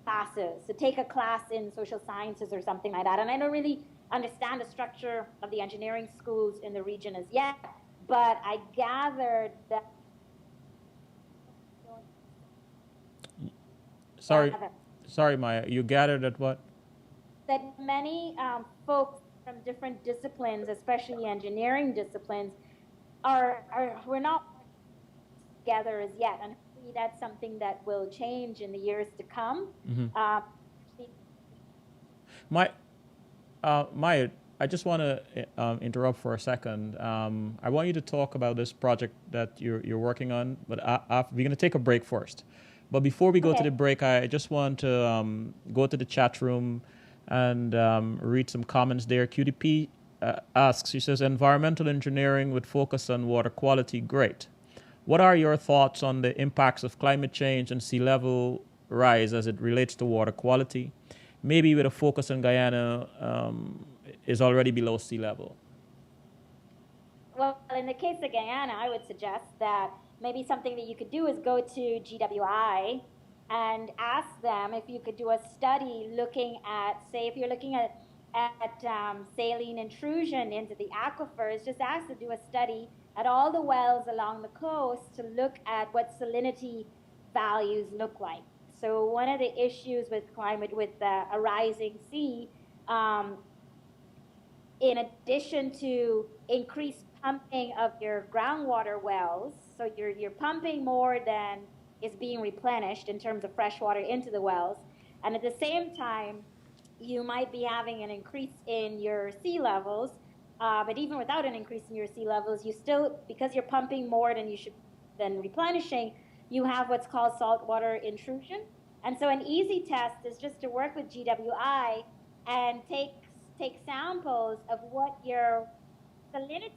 classes, to take a class in social sciences or something like that. And I don't really understand the structure of the engineering schools in the region as yet, but I gathered that. Sorry, Maya, you gathered that what? That many folks from different disciplines, especially engineering disciplines, we're not together as yet, and hopefully that's something that will change in the years to come. Maya, I just want to interrupt for a second. I want you to talk about this project that you're working on, but we're going to take a break first. But before we go to the break, I just want to go to the chat room and read some comments there. QDP asks, she says, environmental engineering with focus on water quality, great. What are your thoughts on the impacts of climate change and sea level rise as it relates to water quality? Maybe with a focus on Guyana is already below sea level. Well, in the case of Guyana, I would suggest that maybe something that you could do is go to GWI and ask them if you could do a study looking at, say, if you're looking at saline intrusion into the aquifers, just ask to do a study at all the wells along the coast to look at what salinity values look like. So one of the issues with climate, with a rising sea, in addition to increased pumping of your groundwater wells, so you're pumping more than is being replenished in terms of fresh water into the wells, and at the same time, you might be having an increase in your sea levels, but even without an increase in your sea levels, you still, because you're pumping more than you should, than replenishing, you have what's called saltwater intrusion. And so an easy test is just to work with GWI and take samples of what your salinity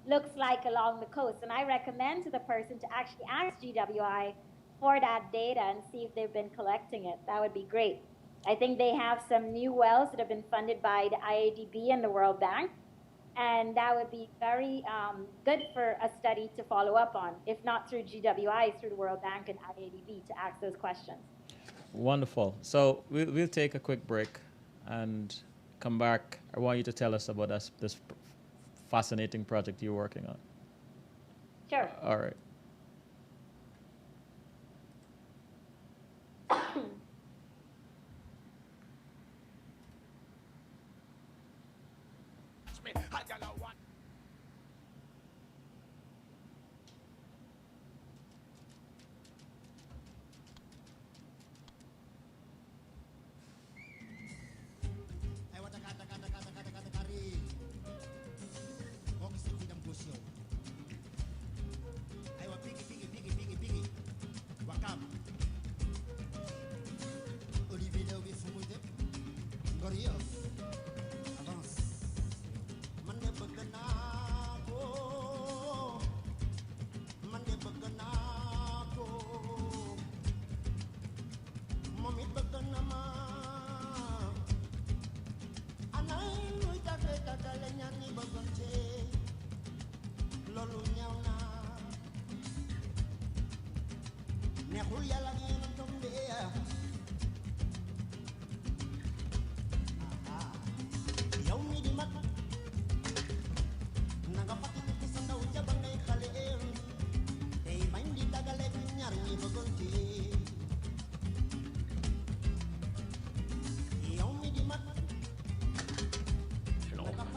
looks like along the coast. And I recommend to the person to actually ask GWI for that data and see if they've been collecting it. That would be great. I think they have some new wells that have been funded by the IADB and the World Bank, and that would be very good for a study to follow up on, if not through GWI, through the World Bank and IADB to ask those questions. Wonderful. So we'll take a quick break and come back. I want you to tell us about this fascinating project you're working on. Sure. All right.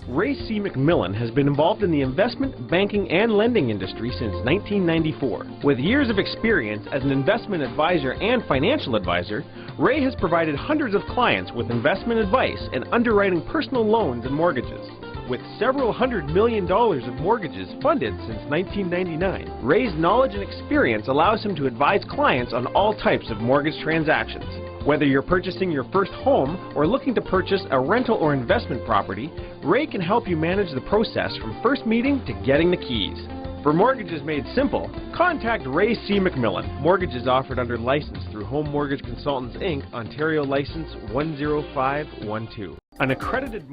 Ray C. McMillan has been involved in the investment, banking, and lending industry since 1994. With years of experience as an investment advisor and financial advisor, Ray has provided hundreds of clients with investment advice and underwriting personal loans and mortgages. With several $100 million of mortgages funded since 1999, Ray's knowledge and experience allows him to advise clients on all types of mortgage transactions. Whether you're purchasing your first home or looking to purchase a rental or investment property, Ray can help you manage the process from first meeting to getting the keys. For mortgages made simple, contact Ray C. McMillan. Mortgages offered under license through Home Mortgage Consultants, Inc., Ontario License 10512. An accredited...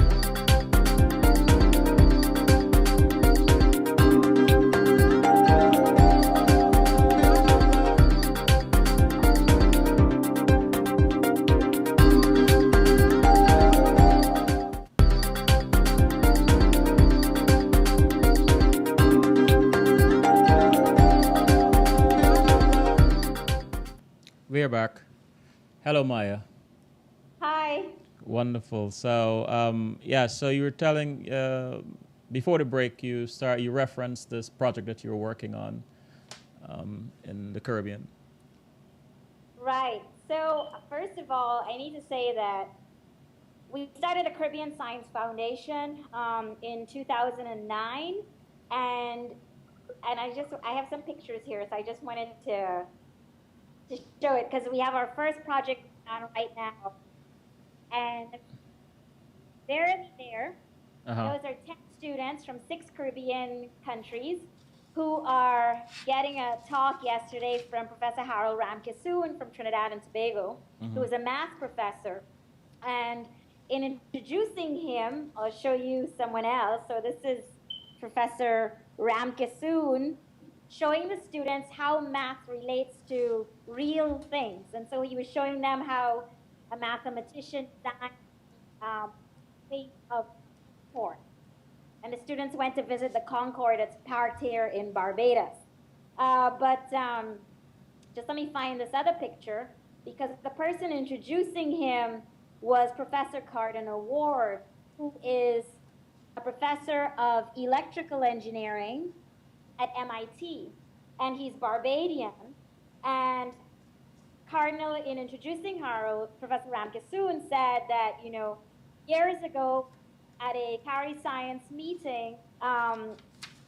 We're back. Hello, Maya. Hi. Wonderful. So, yeah, so you were telling, before the break, you referenced this project that you were working on in the Caribbean. Right. So, first of all, I need to say that we started the Caribbean Science Foundation in 2009, and I have some pictures here, so I just wanted to show it, because we have our first project on right now, and there it's there. Uh-huh. Those are 10 students from 6 Caribbean countries who are getting a talk yesterday from Professor Harold Ramkisoon from Trinidad and Tobago, who is a math professor. And in introducing him, I'll show you someone else. So this is Professor Ramkisoon showing the students how math relates to real things. And so he was showing them how a mathematician designed shape of Concorde. And the students went to visit the Concorde that's parked here in Barbados. But just let me find this other picture because the person introducing him was Professor Cardinal Ward, who is a professor of electrical engineering at MIT, and he's Barbadian. And Cardinal, in introducing Harold, Professor Ramkisoon said that, years ago at a Carry Science meeting,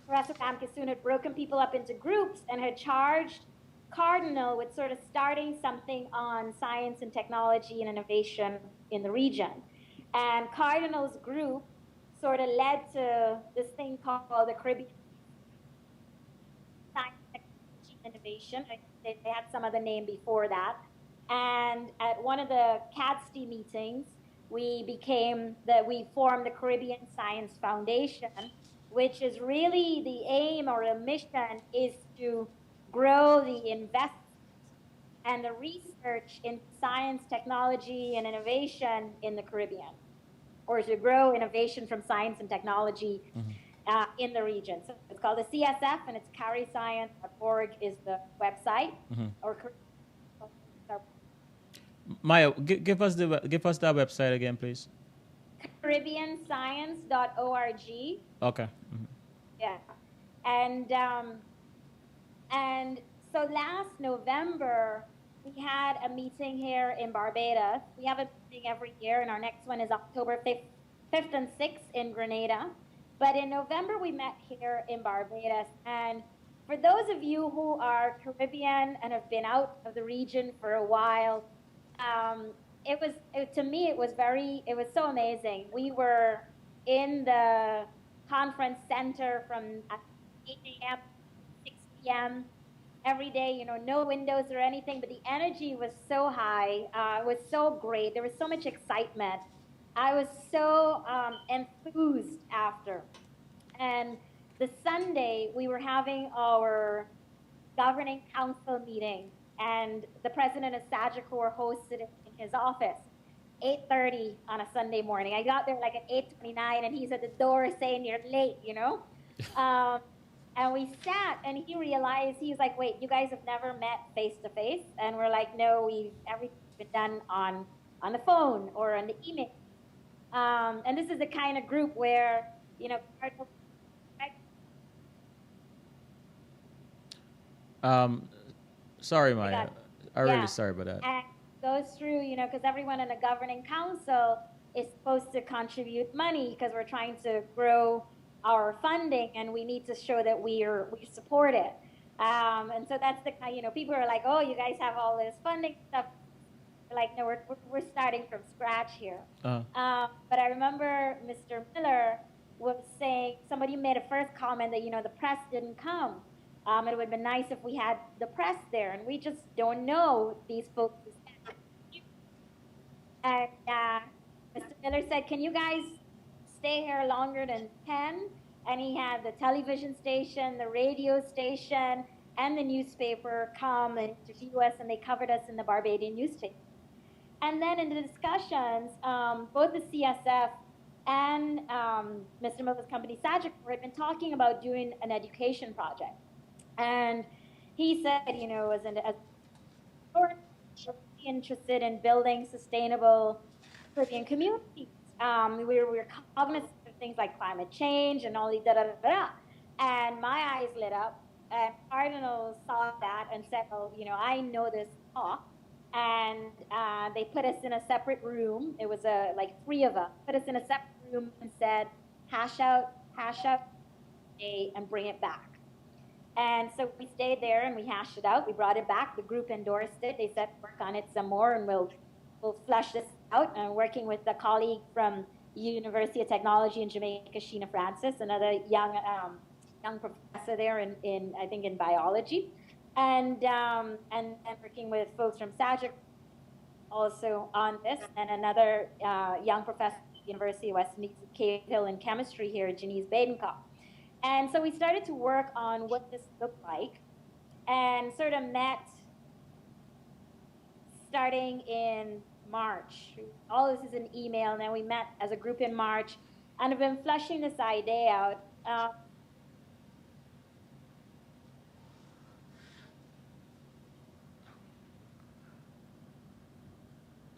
Professor Ramkisoon had broken people up into groups and had charged Cardinal with sort of starting something on science and technology and innovation in the region. And Cardinal's group sort of led to this thing called the Caribbean Science, Technology, and Innovation. They had some other name before that. And at one of the CADSTI meetings, we formed the Caribbean Science Foundation, which is really the aim or the mission is to grow the investment and the research in science, technology, and innovation in the Caribbean, or to grow innovation from science and technology in the region. So it's called the CSF, and it's carryscience.org is the website. Or Maya, give us that website again, please. CaribbeanScience.org. Okay. Yeah, and so last November we had a meeting here in Barbados. We have a meeting every year, and our next one is October 5th and 6th in Grenada. But in November we met here in Barbados, and for those of you who are Caribbean and have been out of the region for a while, to me it was so amazing. We were in the conference center from 8 a.m. 6 p.m. every day, no windows or anything, but the energy was so high. It was so great. There was so much excitement. I was so enthused after. And the Sunday, we were having our governing council meeting, and the president of Sagicor hosted it in his office. 8:30 on a Sunday morning. I got there like at 8:29, and he's at the door saying, "You're late," And we sat, and he realized, he's like, "Wait, you guys have never met face to face?" And we're like, "No, everything's been done on the phone or on the email." And this is the kind of group where, Sorry, Maya. I'm really sorry about that. And goes through, because everyone in the governing council is supposed to contribute money because we're trying to grow our funding, and we need to show that we support it. And so that's the kind, people are like, "Oh, you guys have all this funding stuff." We're like, "No, we're starting from scratch here." But I remember Mr. Miller was saying, somebody made a first comment that, the press didn't come. It would have been nice if we had the press there, and we just don't know these folks. And Mr. Miller said, "Can you guys stay here longer than 10? And he had the television station, the radio station, and the newspaper come and interview us, and they covered us in the Barbadian newspaper. And then in the discussions, both the CSF and Mr. Miller's company, Sagicor, had been talking about doing an education project. And he said, as interested in building sustainable Caribbean communities. We were cognizant of things like climate change and all these da-da-da-da. And my eyes lit up, and Cardinal saw that and said, "Oh, I know this talk." And they put us in a separate room. It was like 3 of us. Put us in a separate room and said, hash out, and bring it back. And so we stayed there and we hashed it out. We brought it back. The group endorsed it. They said, "Work on it some more, and we'll flush this out." And working with a colleague from University of Technology in Jamaica, Sheena Francis, another young professor there in I think in biology, and working with folks from SAGIC also on this, and another young professor at the University of West Indies, Cave Hill in chemistry here, Janice Badenkopf. And so we started to work on what this looked like, and sort of met starting in March. All this is an email, and then we met as a group in March, and have been fleshing this idea out.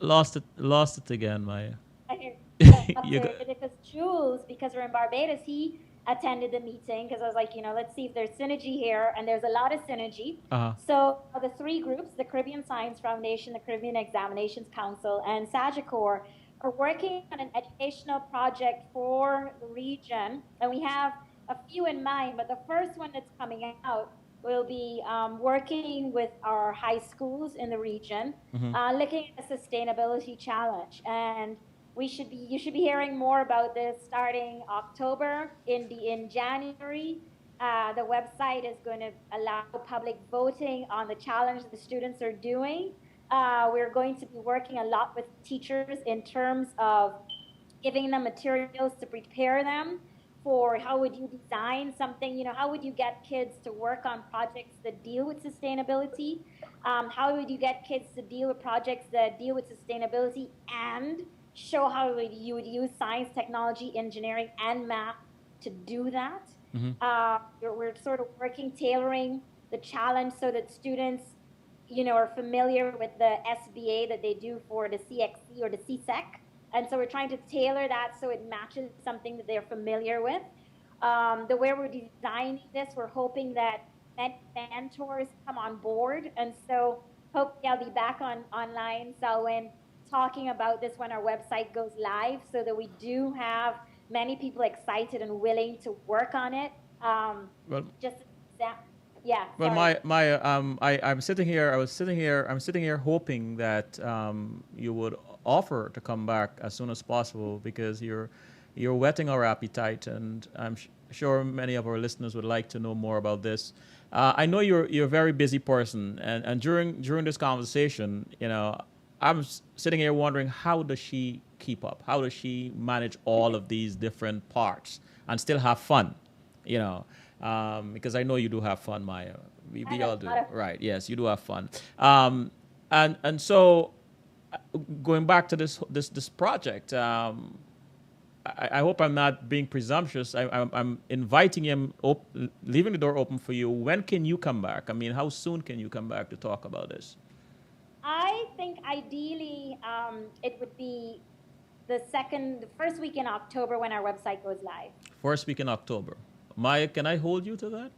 Lost it again, Maya. You go- Because Jules, because we're in Barbados, he attended the meeting because I was like, let's see if there's synergy here, and there's a lot of synergy. So the three groups, the Caribbean Science Foundation, the Caribbean Examinations Council, and Sagicor, are working on an educational project for the region, and we have a few in mind, but the first one that's coming out will be working with our high schools in the region, looking at a sustainability challenge. And you should be hearing more about this starting October. In January, the website is going to allow public voting on the challenge the students are doing. We're going to be working a lot with teachers in terms of giving them materials to prepare them for how would you design something, how would you get kids to work on projects that deal with sustainability? How would you get kids to deal with projects that deal with sustainability and show how you would use science, technology, engineering, and math to do that? We're sort of working, tailoring the challenge so that students, are familiar with the SBA that they do for the CXC or the CSEC. And so we're trying to tailor that so it matches something that they're familiar with. The way we're designing this, we're hoping that mentors come on board. And so hopefully I'll be back online, Selwyn, talking about this when our website goes live, so that we do have many people excited and willing to work on it. Yeah. Well, sorry. I'm sitting here. I'm sitting here hoping that you would offer to come back as soon as possible, because you're whetting our appetite, and I'm sure many of our listeners would like to know more about this. I know you're a very busy person, and during this conversation, I'm sitting here wondering, how does she keep up? How does she manage all of these different parts and still have fun? Because I know you do have fun, Maya. We all do, right? Yes, you do have fun. And so, going back to this project, I hope I'm not being presumptuous. I'm inviting him, leaving the door open for you. When can you come back? I mean, how soon can you come back to talk about this? I think ideally it would be the first week in October when our website goes live. First week in October. Maya, can I hold you to that?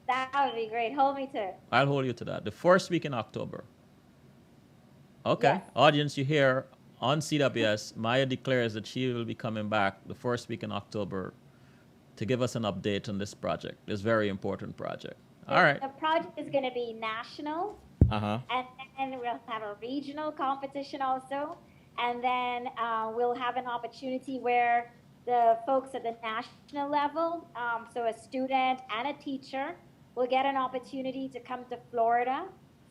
That would be great. Hold me to it. I'll hold you to that. The first week in October. Okay. Yes. Audience, you hear on CWS, Maya declares that she will be coming back the first week in October to give us an update on this project, this very important project. All right. The project is going to be national. And then we'll have a regional competition also. And then we'll have an opportunity where the folks at the national level, so a student and a teacher, will get an opportunity to come to Florida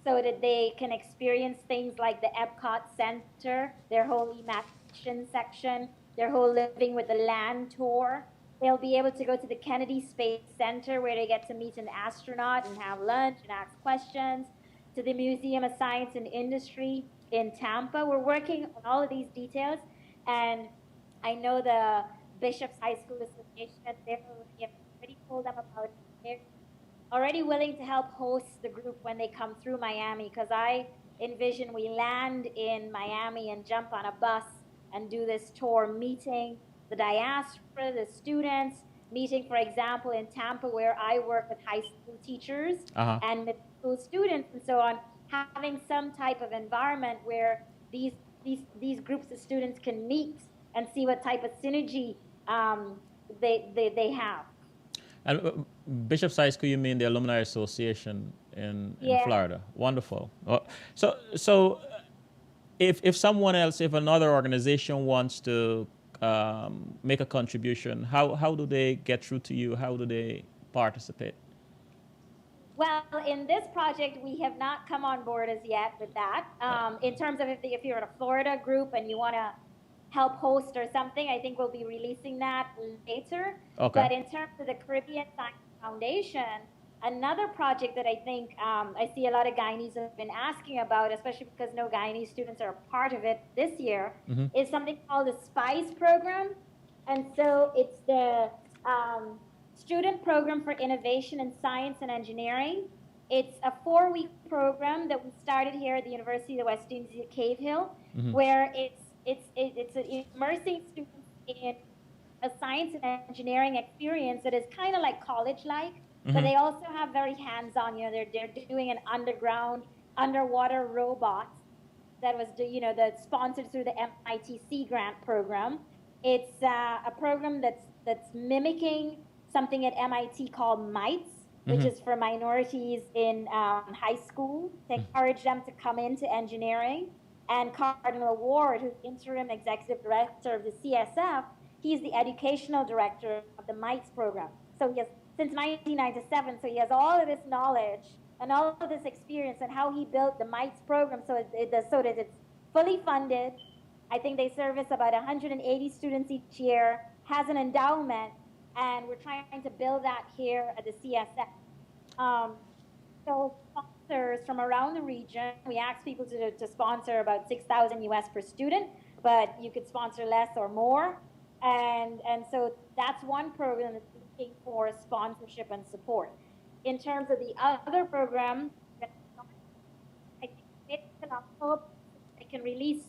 so that they can experience things like the Epcot Center, their whole immersion section, their whole living with the land tour. They'll be able to go to the Kennedy Space Center where they get to meet an astronaut and have lunch and ask questions, to the Museum of Science and Industry in Tampa. We're working on all of these details, and I know the Bishop's High School Association, they've already told them about it. They're already willing to help host the group when they come through Miami, because I envision we land in Miami and jump on a bus and do this tour, meeting the diaspora, the students, meeting, for example, in Tampa, where I work with high school teachers and middle school students and so on, having some type of environment where these groups of students can meet and see what type of synergy they have. And Bishop's High School, you mean the Alumni Association in Florida? Wonderful. So if someone else, if another organization wants to make a contribution? How do they get through to you? How do they participate? Well, in this project, we have not come on board as yet with that. In terms of if you're in a Florida group and you want to help host or something, I think we'll be releasing that later. Okay. But in terms of the Caribbean Science Foundation, another project that I think I see a lot of Guyanese have been asking about, especially because no Guyanese students are a part of it this year, is something called the SPICE program. And so it's the Student Program for Innovation in Science and Engineering. It's a 4-week program that we started here at the University of the West Indies at Cave Hill, where it's immersing students in a science and engineering experience that is kind of like college-like, but they also have very hands-on. They're doing an underwater robot that was that's sponsored through the MITC grant program. It's a program that's mimicking something at MIT called MITES, which is for minorities in high school, to encourage them to come into engineering. And Cardinal Ward, who's interim executive director of the CSF, he's the educational director of the MITES program. So he has, since 1997, so he has all of this knowledge and all of this experience and how he built the MITES program so that it's fully funded. I think they service about 180 students each year, has an endowment, and we're trying to build that here at the CSF. So sponsors from around the region, we ask people to sponsor about $6,000 US per student, but you could sponsor less or more. And so that's one program that's looking for sponsorship and support. In terms of the other program, I think in October, they can release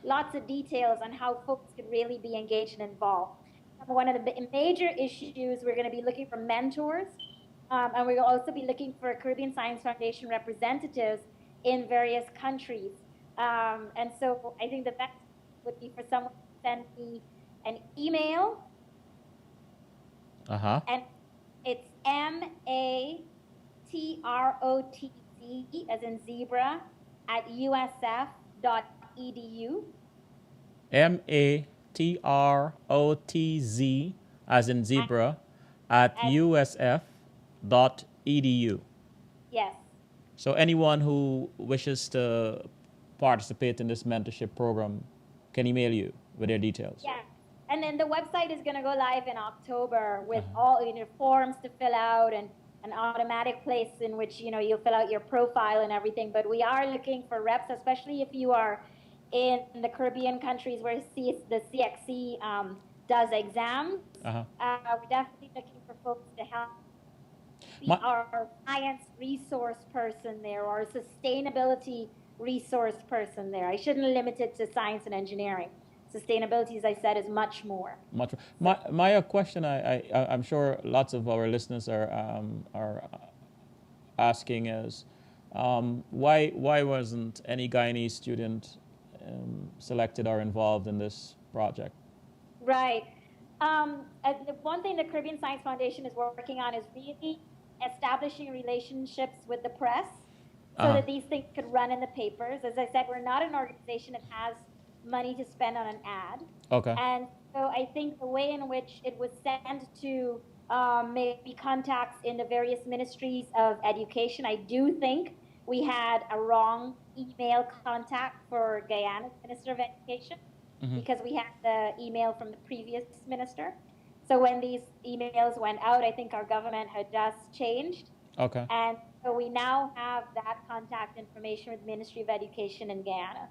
lots of details on how folks could really be engaged and involved. One of the major issues, we're going to be looking for mentors, and we'll also be looking for Caribbean Science Foundation representatives in various countries. And so I think the best would be for someone to send me an email. And it's MATROTZ, as in zebra, at usf.edu. MATROTZ, as in zebra, at usf.edu. Yes. So anyone who wishes to participate in this mentorship program can email you with their details. Yeah. And then the website is going to go live in October with all forms to fill out and an automatic place in which you'll fill out your profile and everything. But we are looking for reps, especially if you are in the Caribbean countries where the CXC does exams. We're definitely looking for folks to help be our science resource person there, or sustainability resource person there. I shouldn't limit it to science and engineering. Sustainability, as I said, is much more. My question, I'm sure lots of our listeners are asking is, why wasn't any Guyanese student selected or involved in this project? Right. The one thing the Caribbean Science Foundation is working on is really establishing relationships with the press so that these things could run in the papers. As I said, we're not an organization that has money to spend on an ad. Okay. And so I think the way in which it was sent to maybe contacts in the various ministries of education, I do think we had a wrong email contact for Guyana's Minister of Education because we had the email from the previous minister. So when these emails went out, I think our government had just changed. Okay. And so we now have that contact information with the Ministry of Education in Guyana.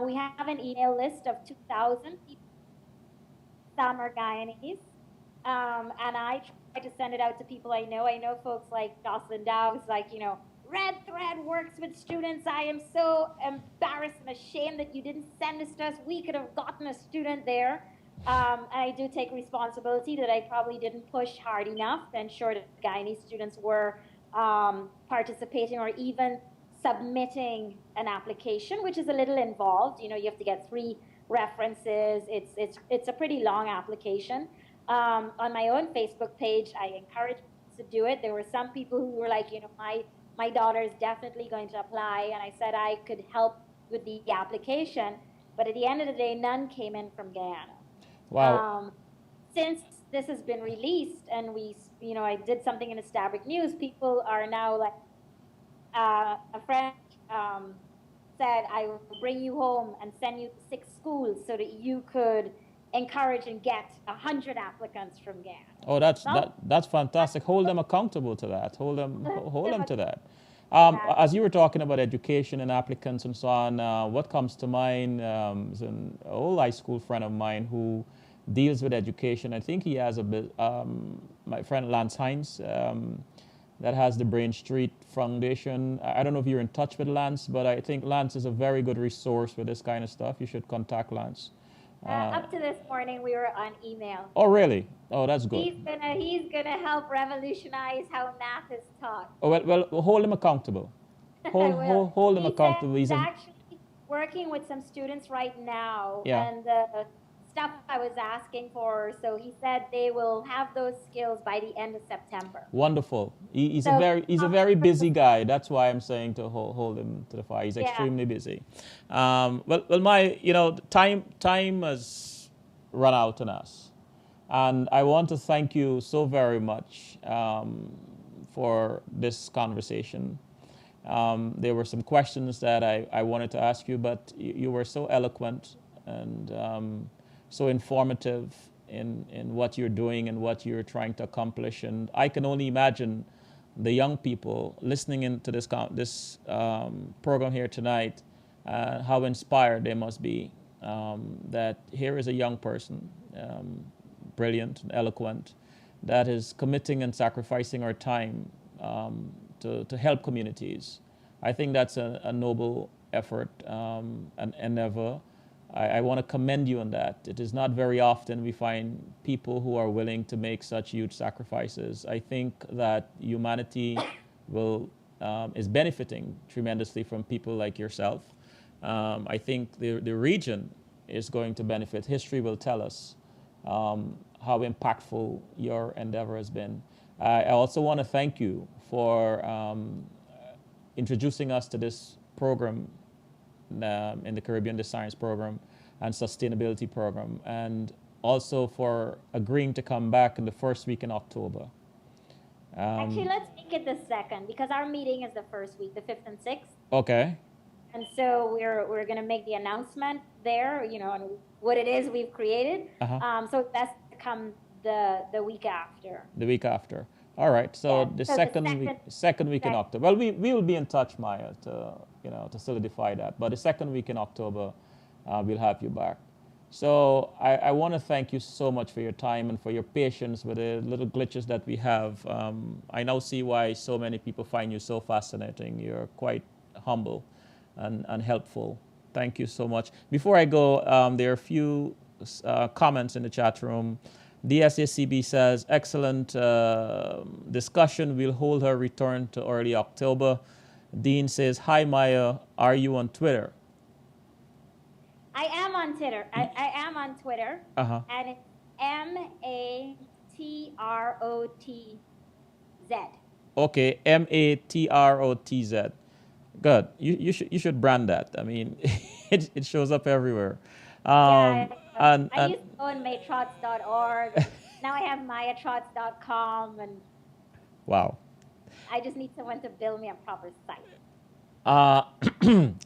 We have an email list of 2,000 people. Some are Guyanese. And I try to send it out to people I know. I know folks like Jocelyn Dow, who's like, Red Thread works with students. I am so embarrassed and ashamed that you didn't send this to us. We could have gotten a student there. And I do take responsibility that I probably didn't push hard enough to ensure that Guyanese students were participating or even submitting an application, which is a little involved. You have to get 3 references. It's a pretty long application. On my own Facebook page, I encourage to do it. There were some people who were like, my daughter is definitely going to apply, and I said I could help with the application. But at the end of the day, none came in from Guyana. Wow. Since this has been released and I did something in Establish News, people are now like, a friend said, I will bring you home and send you to 6 schools so that you could encourage and get 100 applicants from GAN. Oh, So that's fantastic. Hold them accountable to that. Hold them to that. that. As you were talking about education and applicants and so on, what comes to mind is an old high school friend of mine who deals with education. I think he has a bit. My friend Lance Hines, that has the Brain Street Foundation. I don't know if you're in touch with Lance, but I think Lance is a very good resource for this kind of stuff. You should contact Lance. Up to this morning, we were on email. Oh, really? Oh, that's good. He's gonna help revolutionize how math is taught. Oh, well, hold him accountable. Hold him He accountable. said he's actually working with some students right now, Yeah. and the stuff I was asking for. So he said they will have those skills by the end of September. Wonderful. He's a very busy guy. That's why I'm saying to hold him to the fire. He's extremely busy. My time has run out on us, and I want to thank you so very much for this conversation. There were some questions that I wanted to ask you, but you were so eloquent and so informative in what you're doing and what you're trying to accomplish. And I can only imagine the young people listening into this program here tonight, how inspired they must be that here is a young person, brilliant and eloquent, that is committing and sacrificing our time to help communities. I think that's a noble effort and endeavor. I want to commend you on that. It is not very often we find people who are willing to make such huge sacrifices. I think that humanity is benefiting tremendously from people like yourself. I think the region is going to benefit. History will tell us how impactful your endeavor has been. I also want to thank you for introducing us to this program in the Caribbean Science Program and Sustainability Program, and also for agreeing to come back in the first week in October. Actually, let's make it the second, because our meeting is the first week, the 5th and 6th. Okay. And so we're going to make the announcement there, on what it is we've created. So that's to come the week after. The week after. All right. So the second week in October. Well, we will be in touch, Maya, to solidify that. But the second week in October, we'll have you back. So I want to thank you so much for your time and for your patience with the little glitches that we have. I now see why so many people find you so fascinating. You're quite humble and helpful. Thank you so much. Before I go, there are a few comments in the chat room. DSACB says, excellent discussion. We'll hold her return to early October. Dean says, hi, Maya. Are you on Twitter? I am on Twitter. I am on Twitter. And it's MATROTZ. Okay, MATROTZ. Good. You should brand that. I mean, it shows up everywhere. I used to own Trotz.org. Now I have MayaTrotz.com, and wow. I just need someone to build me a proper site.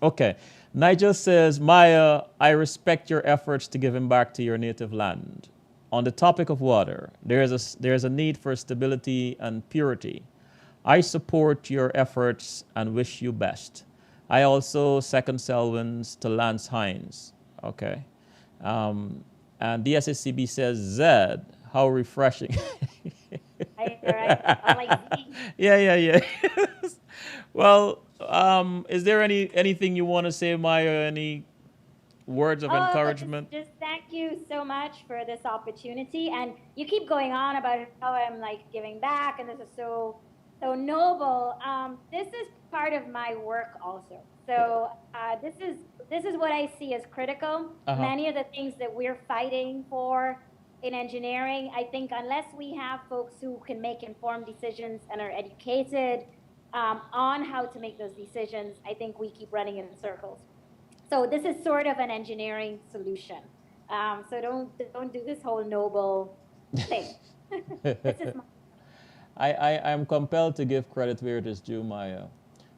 Okay. Nigel says, Maya, I respect your efforts to give back to your native land. On the topic of water, there is a need for stability and purity. I support your efforts and wish you best. I also second Selwyn's to Lance Hines. Okay. And DSSCB says, Zed, how refreshing. Yeah. Well, is there anything you want to say, Maya? Any words of encouragement? Just thank you so much for this opportunity. And you keep going on about how I'm giving back, and this is so noble. This is part of my work also. So this is what I see as critical. Many of the things that we're fighting for in engineering, I think unless we have folks who can make informed decisions and are educated on how to make those decisions, I think we keep running in circles. So this is sort of an engineering solution. So don't do this whole noble thing. This is my I am compelled to give credit where it is due, Maya.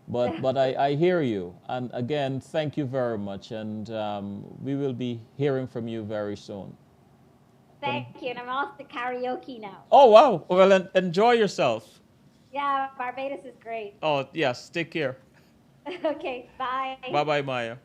But I hear you. And again, thank you very much. And we will be hearing from you very soon. thank you. And I'm off to karaoke now. Oh, wow. Well, enjoy yourself. Yeah, Barbados is great. Oh, yes. Take care. Okay, bye. Bye bye, Maya.